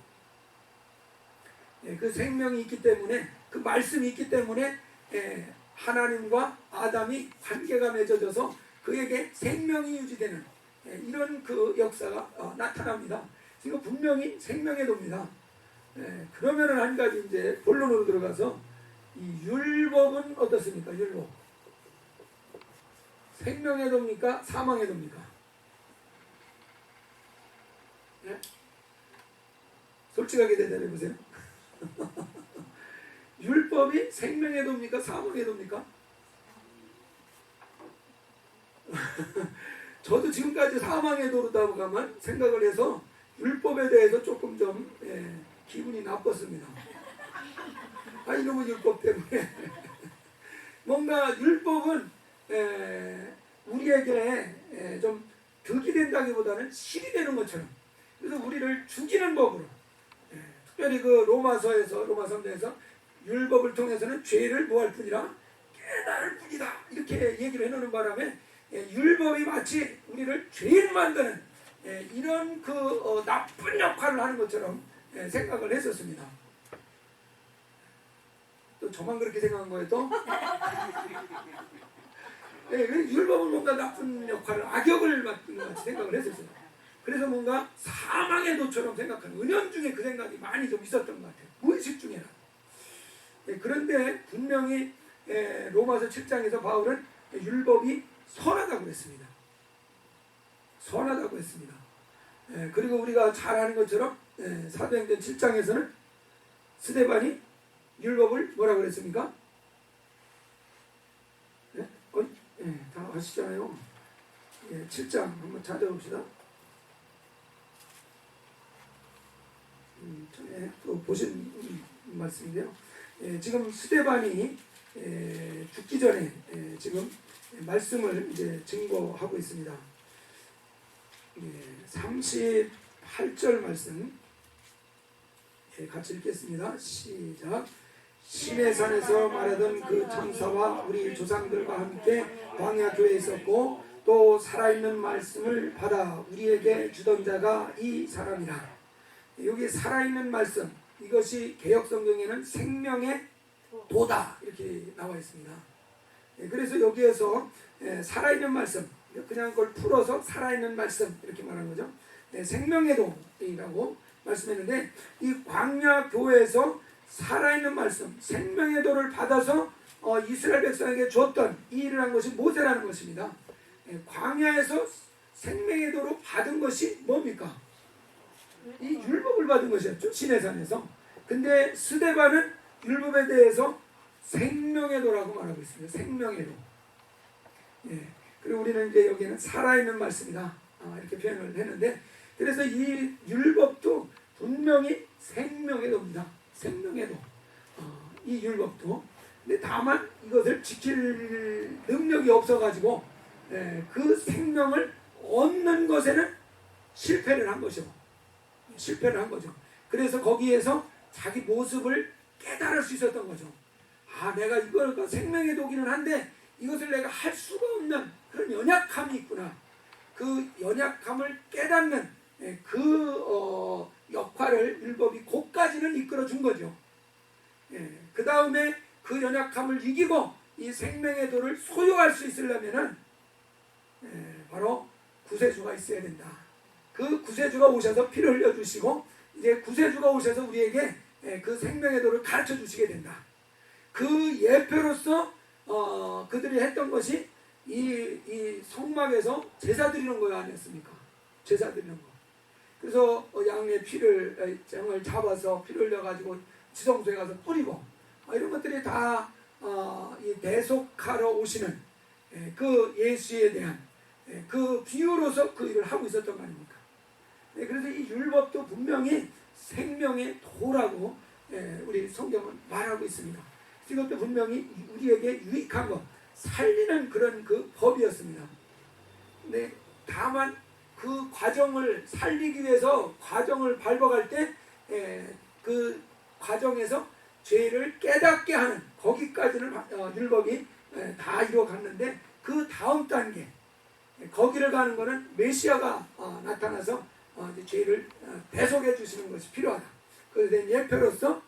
그 생명이 있기 때문에 그 말씀이 있기 때문에 하나님과 아담이 관계가 맺어져서 그에게 생명이 유지되는 이런 그 역사가 나타납니다. 이거 분명히 생명의 도입니다. 그러면은 한 가지 이제 본론으로 들어가서 이 율법은 어떻습니까? 율법 생명의 도입니까? 사망의 도입니까? 솔직하게 대답해 보세요. 율법이 생명의 도입니까? 사망의 도입니까? 저도 지금까지 사망의 도로다가만 생각을 해서 율법에 대해서 조금 좀 기분이 나빴습니다. 이놈의 율법 때문에 뭔가 율법은 우리에게 좀 득이 된다기보다는 실이 되는 것처럼 그래서 우리를 죽이는 법으로 특별히 그 로마서 3장에서 율법을 통해서는 죄를 뭐할 뿐이라 깨달을 뿐이다 이렇게 얘기를 해놓는 바람에 율법이 마치 우리를 죄인 만드는 이런 나쁜 역할을 하는 것처럼 생각을 했었습니다. 또 저만 그렇게 생각한 거예요 또? 율법은 뭔가 나쁜 역할을 악역을 맡는 것 같이 생각을 했었어요. 그래서 뭔가 사망의 도처럼 생각하는 은연중에 그 생각이 많이 좀 있었던 것 같아요. 무의식 중에는. 그런데 분명히 로마서 7장에서 바울은 율법이 선하다고 했습니다. 선하다고 했습니다. 그리고 우리가 잘 아는 것처럼 사도행전 7장에서는 스데반이 율법을 뭐라고 그랬습니까? 다 아시잖아요. 7장 한번 찾아봅시다. 전에 또 보신 말씀인데요. 지금 스데반이 죽기 전에 지금 말씀을 이제 증거하고 있습니다. 38절 말씀 같이 읽겠습니다. 시작. 시내산에서 말하던 그 천사와 우리 조상들과 함께 광야 교회에 있었고 또 살아있는 말씀을 받아 우리에게 주던 자가 이 사람이라. 여기 살아있는 말씀, 이것이 개역성경에는 생명의 도다 이렇게 나와 있습니다. 그래서 여기에서 살아있는 말씀, 그냥 그걸 풀어서 살아있는 말씀 이렇게 말하는 거죠. 생명의 도라고 말씀했는데 이 광야 교회에서 살아있는 말씀, 생명의 도를 받아서 이스라엘 백성에게 줬던 이 일을 한 것이 모세라는 것입니다. 광야에서 생명의 도로 받은 것이 뭡니까? 이 율법을 받은 것이었죠. 시내산에서. 근데 스데반은 율법에 대해서 생명의 도라고 말하고 있습니다. 생명의 도. 그리고 우리는 이제 여기는 살아있는 말씀이다. 이렇게 표현을 했는데, 그래서 이 율법도 분명히 생명의 도입니다. 생명의 도. 이 율법도. 근데 다만 이것을 지킬 능력이 없어가지고 그 생명을 얻는 것에는 실패를 한 것이고, 실패를 한 거죠. 그래서 거기에서 자기 모습을 깨달을 수 있었던 거죠. 내가 이걸 생명의 도기는 한데 이것을 내가 할 수가 없는 그런 연약함이 있구나. 그 연약함을 깨닫는 그 역할을 율법이 곧까지는 이끌어 준 거죠. 그 다음에 그 연약함을 이기고 이 생명의 도를 소유할 수 있으려면은 바로 구세주가 있어야 된다. 그 구세주가 오셔서 피를 흘려주시고 이제 구세주가 오셔서 우리에게 그 생명의 도를 가르쳐 주시게 된다. 그 예표로서 그들이 했던 것이 이 성막에서 제사 드리는 거 아니었습니까? 제사 드리는 거. 그래서 양의 피를 장을 잡아서 피를 흘려가지고 지성소에 가서 뿌리고 이런 것들이 다 이 대속하러 오시는 그 예수에 대한 그 비유로서 그 일을 하고 있었던 거 아닙니까? 그래서 이 율법도 분명히 생명의 도라고 우리 성경은 말하고 있습니다. 이것도 분명히 우리에게 유익한 것, 살리는 그런 그 법이었습니다. 근데 다만 그 과정을 살리기 위해서 과정을 밟아갈 때 그 과정에서 죄를 깨닫게 하는 거기까지는 율법이 다 이루어갔는데 그 다음 단계 거기를 가는 것은 메시아가 나타나서 이제 죄를 대속해 주시는 것이 필요하다. 그래서 예표로서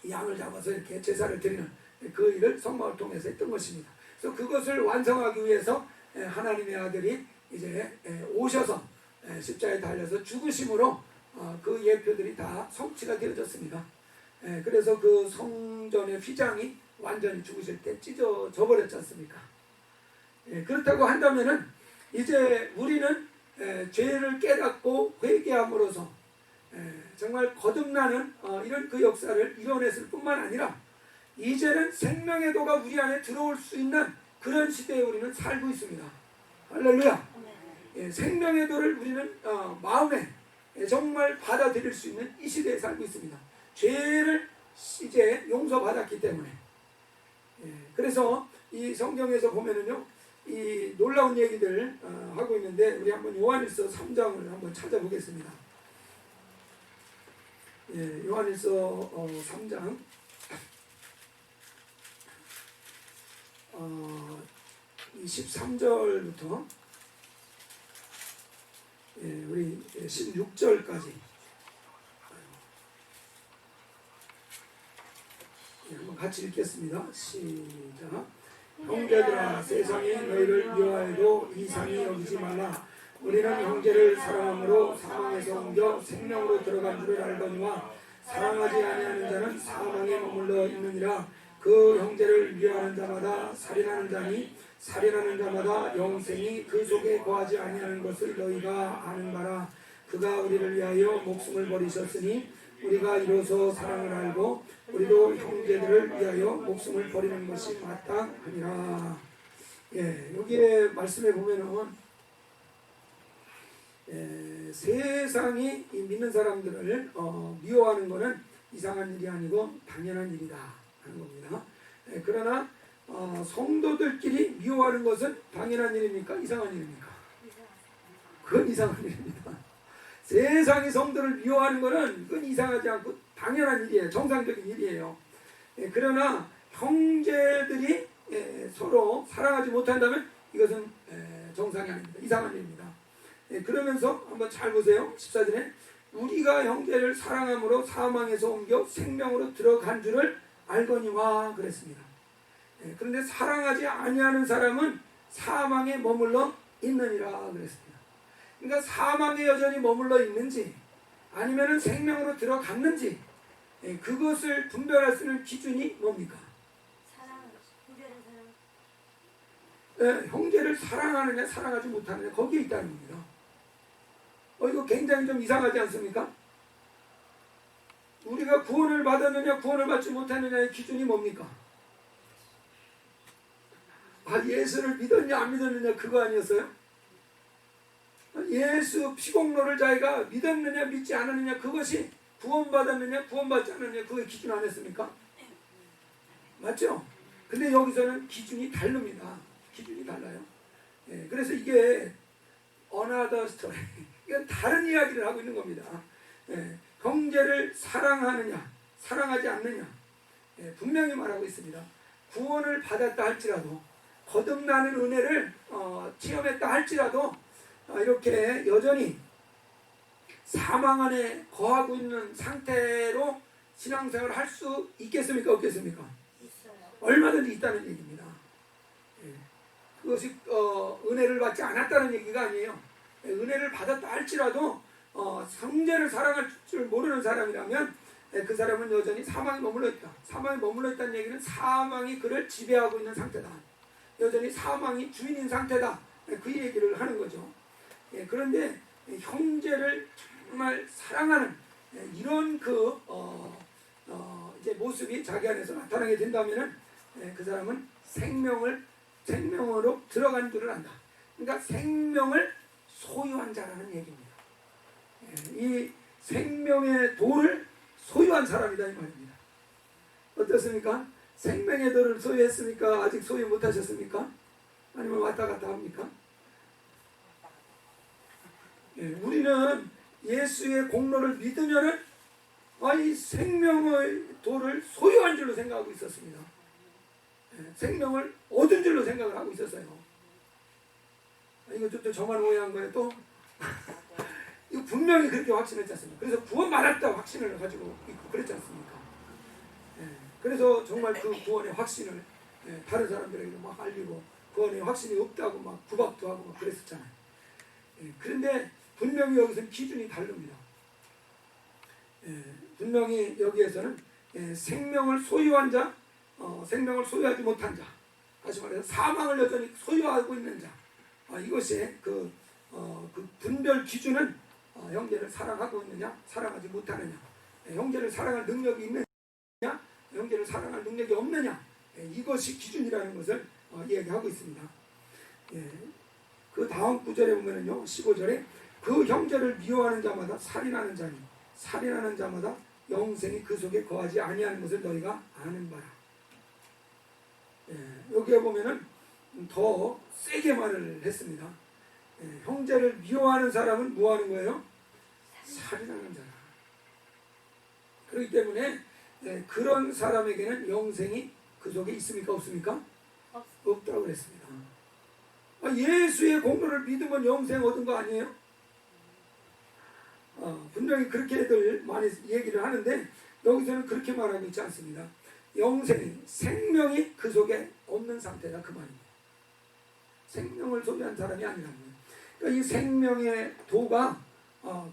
양을 잡아서 이렇게 제사를 드리는 그 일을 성막을 통해서 했던 것입니다. 그래서 그것을 완성하기 위해서 하나님의 아들이 이제 오셔서 십자가에 달려서 죽으심으로 그 예표들이 다 성취가 되어졌습니다. 그래서 그 성전의 휘장이 완전히 죽으실 때 찢어져 버렸지 않습니까? 그렇다고 한다면은 이제 우리는 죄를 깨닫고 회개함으로써 정말 거듭나는 이런 그 역사를 이뤄냈을 뿐만 아니라 이제는 생명의 도가 우리 안에 들어올 수 있는 그런 시대에 우리는 살고 있습니다. 할렐루야. 생명의 도를 우리는 마음에 정말 받아들일 수 있는 이 시대에 살고 있습니다. 죄를 이제 용서받았기 때문에. 그래서 이 성경에서 보면은요, 이 놀라운 얘기들 하고 있는데 우리 한번 요한일서 3장을 한번 찾아보겠습니다. 요한일서 3장 23절부터 우리 16절까지 한번 같이 읽겠습니다. 시작. 형제들아, 세상이 너희를 미워해도 이상히 여기지 말라. 우리는 형제를 사랑함으로 사망에서 옮겨 생명으로 들어간 줄을 알거니와 사랑하지 아니하는 자는 사망에 머물러 있느니라. 그 형제를 미워하는 자마다 살인하는 자니 살인하는 자마다 영생이 그 속에 거하지 아니하는 것을 너희가 아는 바라. 그가 우리를 위하여 목숨을 버리셨으니 우리가 이로써 사랑을 알고 우리도 형제들을 위하여 목숨을 버리는 것이 마땅하니라. 여기에 말씀에 보면은 세상이 이 믿는 사람들을 미워하는 것은 이상한 일이 아니고 당연한 일이다 하는 겁니다. 그러나 성도들끼리 미워하는 것은 당연한 일입니까? 이상한 일입니까? 그건 이상한 일입니다. 세상이 성도를 미워하는 것은 그건 이상하지 않고 당연한 일이에요. 정상적인 일이에요. 그러나 형제들이 서로 사랑하지 못한다면 이것은 정상이 아닙니다. 이상한 일입니다. 그러면서 한번 잘 보세요. 14절에 우리가 형제를 사랑함으로 사망에서 옮겨 생명으로 들어간 줄을 알거니와 그랬습니다. 그런데 사랑하지 아니하는 사람은 사망에 머물러 있느니라 그랬습니다. 그러니까 사망에 여전히 머물러 있는지 아니면 생명으로 들어갔는지 그것을 분별할 수 있는 기준이 뭡니까? 형제를 사랑하느냐 사랑하지 못하느냐 거기에 있다는 겁니다. 이거 굉장히 좀 이상하지 않습니까? 우리가 구원을 받았느냐 구원을 받지 못했느냐의 기준이 뭡니까? 예수를 믿었냐 안 믿었느냐 그거 아니었어요? 예수 피공로를 자기가 믿었느냐 믿지 않았느냐 그것이 구원받았느냐 구원받지 않았느냐 그게 기준 아니었습니까? 맞죠? 근데 여기서는 기준이 다릅니다. 기준이 달라요. 그래서 이게 another story 이건 다른 이야기를 하고 있는 겁니다. 형제를 사랑하느냐 사랑하지 않느냐 분명히 말하고 있습니다. 구원을 받았다 할지라도 거듭나는 은혜를 체험했다 할지라도 이렇게 여전히 사망 안에 거하고 있는 상태로 신앙생활을 할 수 있겠습니까? 없겠습니까? 있어요. 얼마든지 있다는 얘기입니다. 그것이 은혜를 받지 않았다는 얘기가 아니에요. 은혜를 받았다 할지라도 형제를 사랑할 줄 모르는 사람이라면 그 사람은 여전히 사망에 머물러 있다. 사망에 머물러 있다는 얘기는 사망이 그를 지배하고 있는 상태다. 여전히 사망이 주인인 상태다. 그 얘기를 하는 거죠. 그런데 형제를 정말 사랑하는 이런 이제 모습이 자기 안에서 나타나게 된다면은 그 사람은 생명으로 들어간 줄을 안다. 그러니까 생명을 소유한 자라는 얘기입니다. 이 생명의 도를 소유한 사람이다 이 말입니다. 어떻습니까? 생명의 도를 소유했습니까? 아직 소유 못하셨습니까? 아니면 왔다 갔다 합니까? 우리는 예수의 공로를 믿으면은 이 생명의 도를 소유한 줄로 생각하고 있었습니다. 생명을 얻은 줄로 생각을 하고 있었어요. 이거 또 저만 오해한 거예요 또? 이거 분명히 그렇게 확신했지 않습니까? 그래서 구원받았다 확신을 가지고 있고 그랬지 않습니까? 그래서 정말 그 구원의 확신을 다른 사람들에게도 막 알리고 구원의 확신이 없다고 막 구박도 하고 막 그랬었잖아요. 그런데 분명히 여기서는 기준이 다릅니다. 분명히 여기에서는 생명을 소유한 자, 생명을 소유하지 못한 자, 다시 말해서 사망을 여전히 소유하고 있는 자, 이것이 그 분별 기준은 형제를 사랑하고 있느냐, 사랑하지 못하느냐, 형제를 사랑할 능력이 있느냐, 형제를 사랑할 능력이 없느냐, 이것이 기준이라는 것을 이야기하고 있습니다. 그 다음 구절에 보면은요, 15절에 그 형제를 미워하는 자마다 살인하는 자니 살인하는 자마다 영생이 그 속에 거하지 아니하는 것을 너희가 아는 바라. 여기에 보면은 더 세게 말을 했습니다. 형제를 미워하는 사람은 뭐 하는 거예요? 살인하는 자라. 그렇기 때문에 그런 사람에게는 영생이 그 속에 있습니까? 없습니까? 없다고 그랬습니다. 예수의 공로를 믿으면 영생 얻은 거 아니에요? 분명히 그렇게들 많이 얘기를 하는데 여기서는 그렇게 말하고 있지 않습니다. 영생, 생명이 그 속에 없는 상태다 그 말입니다. 생명을 소유한 사람이 아니라는 거예요. 그러니까 이 생명의 도가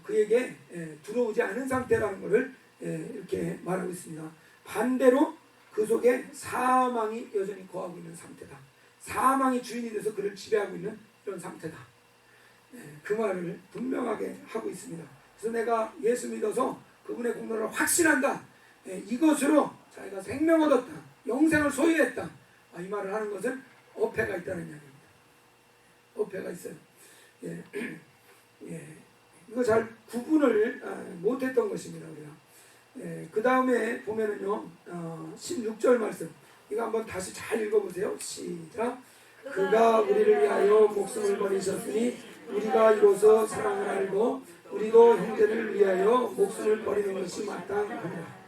그에게 들어오지 않은 상태라는 것을 이렇게 말하고 있습니다. 반대로 그 속에 사망이 여전히 거하고 있는 상태다. 사망이 주인이 돼서 그를 지배하고 있는 이런 상태다. 그 말을 분명하게 하고 있습니다. 그래서 내가 예수 믿어서 그분의 공로를 확신한다. 이것으로 자기가 생명 얻었다. 영생을 소유했다. 이 말을 하는 것은 어폐가 있다는 이야기입니다. 어폐가 있어요. 이거 잘 구분을 못했던 것입니다. 우리가. 그 다음에 보면은요 16절 말씀 이거 한번 다시 잘 읽어보세요. 시작. 그가 우리를 위하여 목숨을 버리셨으니 우리가 이로써 사랑을 알고 우리도 형제를 위하여 목숨을 버리는 것이 마땅하니라.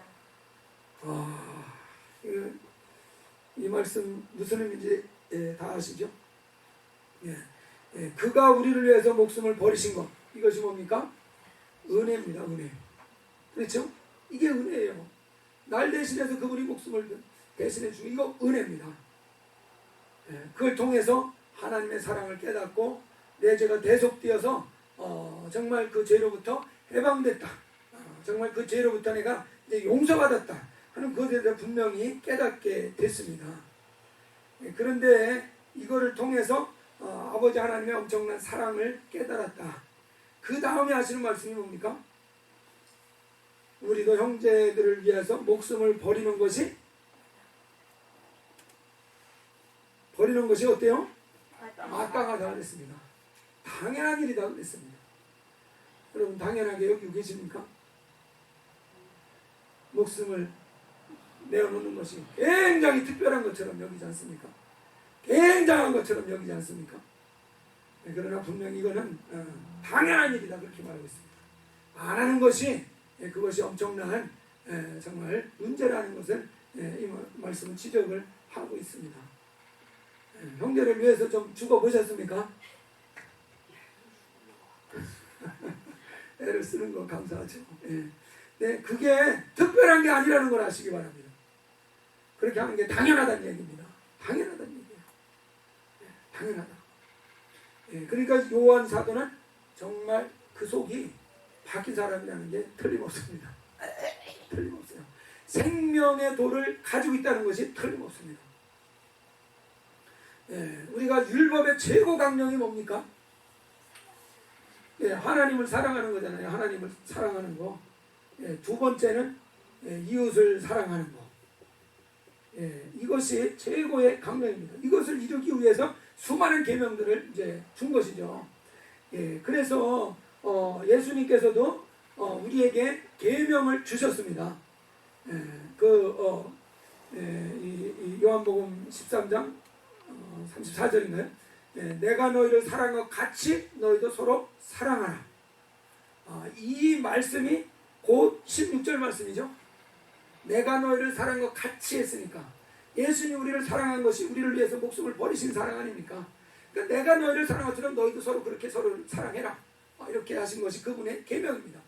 이 말씀 무슨 의미인지 다 아시죠? 그가 우리를 위해서 목숨을 버리신 것 이것이 뭡니까? 은혜입니다. 은혜. 그렇죠? 이게 은혜예요. 날 대신해서 그분이 목숨을 대신해 주고 이거 은혜입니다. 그걸 통해서 하나님의 사랑을 깨닫고 내 죄가 대속되어서 정말 그 죄로부터 해방됐다. 정말 그 죄로부터 내가 이제 용서받았다 하는 것에 대해서 분명히 깨닫게 됐습니다. 그런데 이거를 통해서 아버지 하나님의 엄청난 사랑을 깨달았다. 그 다음에 하시는 말씀이 뭡니까? 우리도 형제들을 위해서 목숨을 버리는 것이 어때요? 마땅하다 그랬습니다. 당연한 일이다 그랬습니다. 여러분 당연하게 여기고 계십니까? 목숨을 내어놓는 것이 굉장히 특별한 것처럼 여기지 않습니까? 굉장한 것처럼 여기지 않습니까? 그러나 분명히 이거는 당연한 일이다 그렇게 말하고 있습니다. 안 하는 것이 그것이 엄청난 정말 문제라는 것을 이 말씀은 지적을 하고 있습니다. 형제를 위해서 좀 죽어보셨습니까? 애를 쓰는 거 감사하죠. 네, 그게 특별한 게 아니라는 걸 아시기 바랍니다. 그렇게 하는 게 당연하다는 얘기입니다. 당연하다는 얘기예요. 당연하다. 그러니까 요한 사도는 정말 그 속이 바뀐 사람이라는 게 틀림없습니다. 틀림없어요. 생명의 도를 가지고 있다는 것이 틀림없습니다. 우리가 율법의 최고 강령이 뭡니까? 하나님을 사랑하는 거잖아요. 하나님을 사랑하는 거. 두 번째는 이웃을 사랑하는 거. 이것이 최고의 강령입니다. 이것을 이루기 위해서 수많은 계명들을 이제 준 것이죠. 그래서 예수님께서도 우리에게 계명을 주셨습니다. 이 요한복음 13장 34절인가요? 내가 너희를 사랑한 것 같이 너희도 서로 사랑하라. 이 말씀이 곧 16절 말씀이죠. 내가 너희를 사랑한 것 같이 했으니까 예수님이 우리를 사랑한 것이 우리를 위해서 목숨을 버리신 사랑 아닙니까? 그러니까 내가 너희를 사랑한 것처럼 너희도 서로 그렇게 서로 사랑해라. 이렇게 하신 것이 그분의 계명입니다.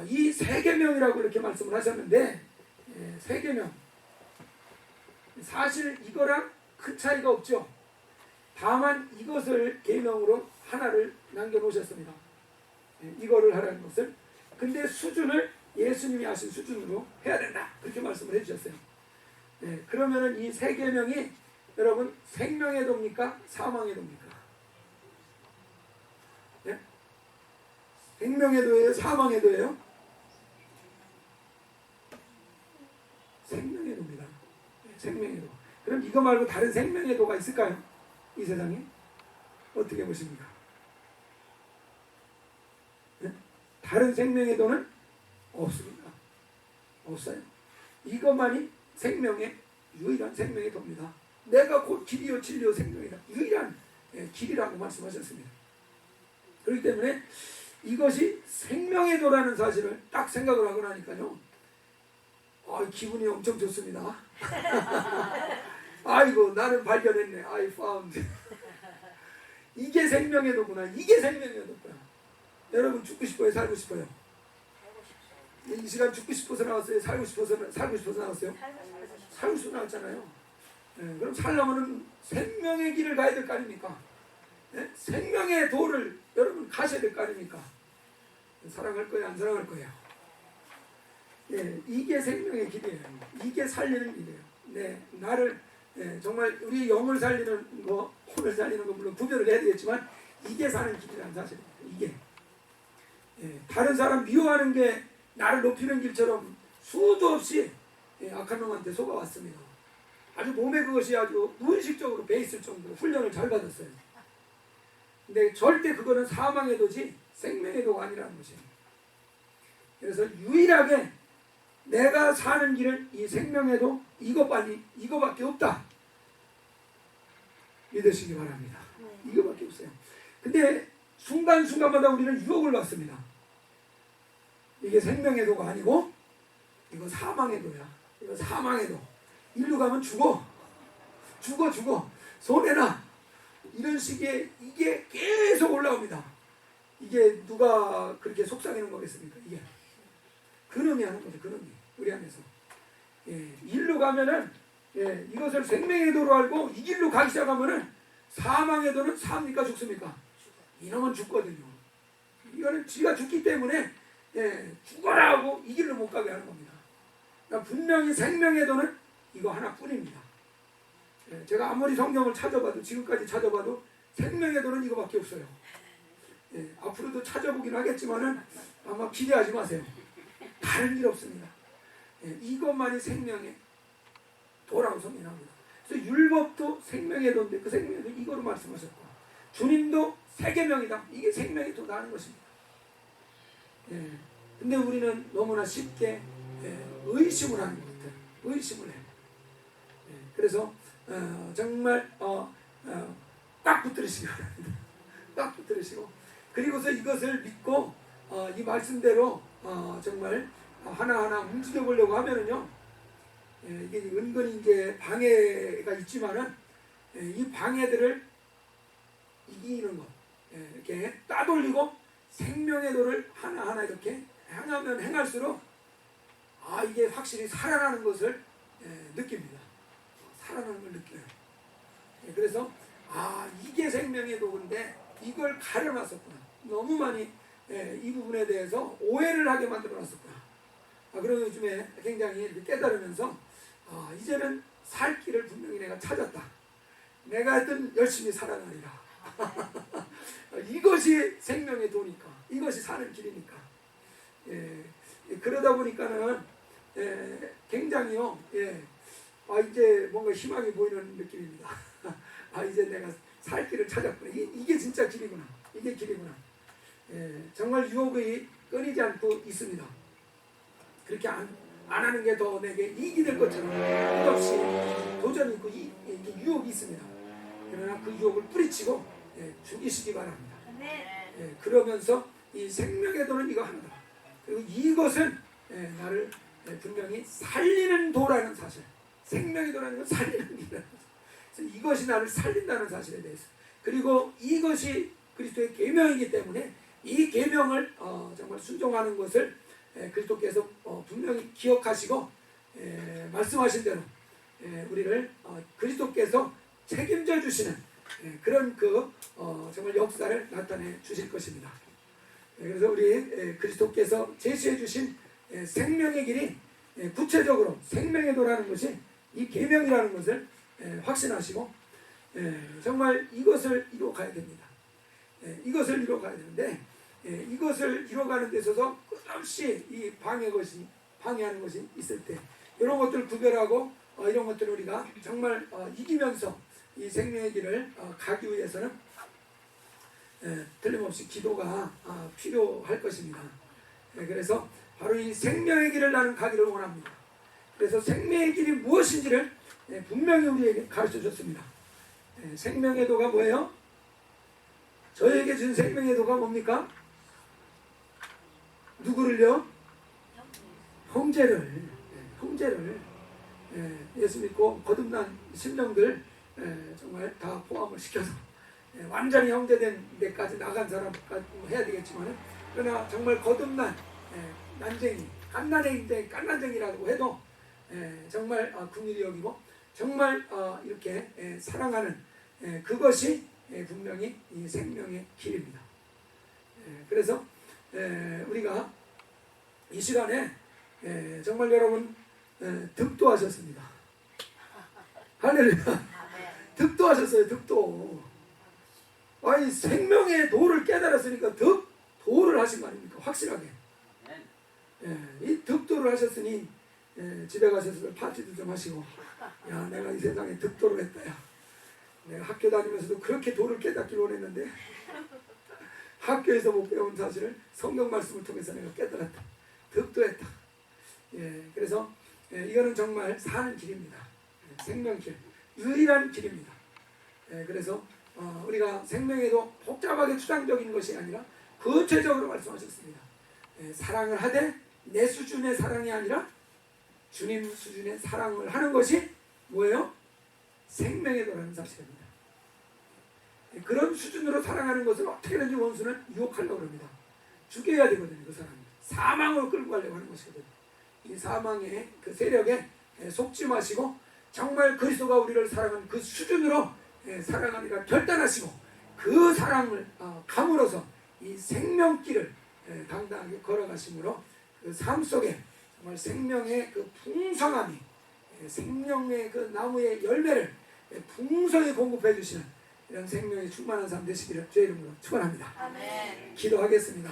이 세 계명이라고 이렇게 말씀을 하셨는데 세 계명 사실 이거랑 큰 차이가 없죠. 다만 이것을 계명으로 하나를 남겨놓으셨습니다. 이거를 하라는 것을. 근데 수준을 예수님이 하신 수준으로 해야 된다. 그렇게 말씀을 해주셨어요. 그러면은 이 세 계명이 여러분 생명의 도입니까? 사망의 도입니까? 생명의 도예요? 사망의 도예요? 생명의 도입니다. 생명의 도. 그럼 이거 말고 다른 생명의 도가 있을까요? 이 세상에? 어떻게 보십니까? 다른 생명의 도는 없습니다. 없어요. 이것만이 생명의 유일한 생명의 도입니다. 내가 곧 길이요 진리요 생명이다. 유일한 길이라고 말씀하셨습니다. 그렇기 때문에 이것이 생명의 도라는 사실을 딱 생각을 하고 나니까요. 기분이 엄청 좋습니다. 아이고 나는 발견했네. I found. 이게 생명의 도구나. 이게 생명의 도구야. 여러분 죽고 싶어요? 살고 싶어요? 이 시간 죽고 싶어서 나왔어요? 살고 싶어서 나왔어요? 살고 싶어서 나왔잖아요. 그럼 살려면 생명의 길을 가야 될 거 아닙니까? 생명의 도를 여러분 가셔야 될 거 아닙니까? 사랑할 거예요? 안 사랑할 거예요? 이게 생명의 길이에요. 이게 살리는 길이에요. 나를 정말 우리 영을 살리는 거, 혼을 살리는 거 물론 구별을 해야 되겠지만 이게 사는 길이라는 사실입니다. 이게 다른 사람 미워하는 게 나를 높이는 길처럼 수도 없이 악한 놈한테 속아왔습니다. 아주 몸에 그것이 아주 무의식적으로 배 있을 정도로 훈련을 잘 받았어요. 근데 절대 그거는 사망의 도지 생명의 도가 아니라는 것이에요. 그래서 유일하게 내가 사는 길은 이 생명의 도 이거밖에 없다. 믿으시기 바랍니다. 이거밖에 없어요. 근데 순간순간마다 우리는 유혹을 받습니다. 이게 생명의 도가 아니고 이거 사망의 도야. 이거 사망의 도. 일로 가면 죽어. 손해나. 이런 식의 이게 계속 올라옵니다. 이게 누가 그렇게 속삭이는 거겠습니까? 이게 그놈이 하는 거죠. 그놈이 우리 안에서. 일로 가면은 이것을 생명의 도로 알고 이 길로 가기 시작하면은 사망의 도는 삽니까 죽습니까? 이놈은 죽거든요. 이거는 지가 죽기 때문에 죽어라 하고 이 길로 못 가게 하는 겁니다. 그러니까 분명히 생명의 도는 이거 하나뿐입니다. 제가 아무리 성경을 찾아봐도 지금까지 찾아봐도 생명의 도는 이거밖에 없어요. 앞으로도 찾아보긴 하겠지만은 아마 기대하지 마세요. 다른 길 없습니다. 이것만이 생명의 도라고 선언합니다. 그래서 율법도 생명의 도인데 그 생명의 도 이거로 말씀하셨고 주님도 세계명이다. 이게 생명의 도다 하는 것입니다. 근데 우리는 너무나 쉽게 의심을 하는 것 같아요. 의심을 해요. 그래서 정말 딱 붙들으시기 바랍니다. 딱 붙들으시고 그리고서 이것을 믿고 이 말씀대로 정말 하나하나 움직여 보려고 하면은요 이게 은근히 이제 방해가 있지만은 이 방해들을 이기는 것 이렇게 따돌리고 생명의 도를 하나하나 이렇게 행하면 행할수록 이게 확실히 살아나는 것을 느낍니다. 살아나는 걸 느껴요. 그래서 이게 생명의 도인데 이걸 가려놨었구나. 너무 많이 이 부분에 대해서 오해를 하게 만들어놨었구나. 그리고 요즘에 굉장히 이렇게 깨달으면서 이제는 살 길을 분명히 내가 찾았다. 내가 하여튼 열심히 살아가리라. 이것이 생명의 도니까 이것이 사는 길이니까 그러다 보니까는 굉장히요 이제 뭔가 희망이 보이는 느낌입니다. 이제 내가 살 길을 찾았구나. 이게 진짜 길이구나. 이게 길이구나. 정말 유혹이 끊이지 않고 있습니다. 그렇게 안 하는 게 더 내게 이익이 될 것처럼 끝없이 도전이 있고 이렇게 유혹이 있습니다. 그러나 그 유혹을 뿌리치고 죽이시기 바랍니다. 그러면서 이 생명의 도는 이거 하나다. 그리고 이것은 나를 분명히 살리는 도라는 사실. 생명의 도라는 건 살리는 길이라는 거죠. 그래서 이것이 나를 살린다는 사실에 대해서. 그리고 이것이 그리스도의 계명이기 때문에 이 계명을 정말 순종하는 것을 그리스도께서 분명히 기억하시고 말씀하신 대로 우리를 그리스도께서 책임져 주시는 그런 정말 역사를 나타내 주실 것입니다. 그래서 우리 그리스도께서 제시해 주신 생명의 길이 구체적으로 생명의 도라는 것이 이 계명이라는 것을 확신하시고 정말 이것을 이루어가야 됩니다. 이것을 이루어가야 되는데 이것을 이루어가는 데 있어서 끝없이 이 방해하는 것이 있을 때 이런 것들을 구별하고 이런 것들을 우리가 정말 이기면서 이 생명의 길을 가기 위해서는 틀림없이 기도가 필요할 것입니다. 그래서 바로 이 생명의 길을 나는 가기를 원합니다. 그래서 생명의 길이 무엇인지를 분명히 우리에게 가르쳐 줬습니다. 생명의 도가 뭐예요? 저에게 준 생명의 도가 뭡니까? 누구를요? 형제를 예수 믿고 거듭난 심령들 정말 다 포함을 시켜서 완전히 형제된 데까지 나간 사람까지 해야 되겠지만 그러나 정말 거듭난 난쟁이 깐난쟁이라고 해도 정말 긍휼히 여기고 정말 이렇게 사랑하는 그것이 분명히 이 생명의 길입니다. 그래서 우리가 이 시간에 정말 여러분 득도하셨습니다. 할렐루야. 득도하셨어요. 득도. 아니 생명의 도를 깨달았으니까 득도를 하신 거 아닙니까? 확실하게. 이 득도를 하셨으니 집에 가셔서 파티도 좀 하시고 야 내가 이 세상에 득도를 했다. 야 내가 학교 다니면서도 그렇게 도를 깨닫길 원했는데 학교에서 못 배운 사실을 성경 말씀을 통해서 내가 깨달았다. 득도했다. 예, 그래서 이거는 정말 사는 길입니다. 생명길, 유일한 길입니다. 그래서 우리가 생명에도 복잡하게 추상적인 것이 아니라 구체적으로 말씀하셨습니다. 사랑을 하되 내 수준의 사랑이 아니라 주님 수준의 사랑을 하는 것이 뭐예요? 생명의 도라는 사실입니다. 그런 수준으로 사랑하는 것을 어떻게든지 원수는 유혹하려고 합니다. 죽여야 되거든요. 그 사람을 사망으로 끌고 가려고 하는 것이거든요. 이 사망의 그 세력에 속지 마시고 정말 그리스도가 우리를 사랑하는 그 수준으로 사랑하니까 결단하시고 그 사랑을 감으로써 이 생명길을 당당하게 걸어가심으로 그 삶 속에 정말 생명의 그 풍성함이 생명의 그 나무의 열매를 풍성히 공급해 주시는 이런 생명이 충만한 삶 되시기를 주의 이름으로 축원합니다. 아멘. 기도하겠습니다.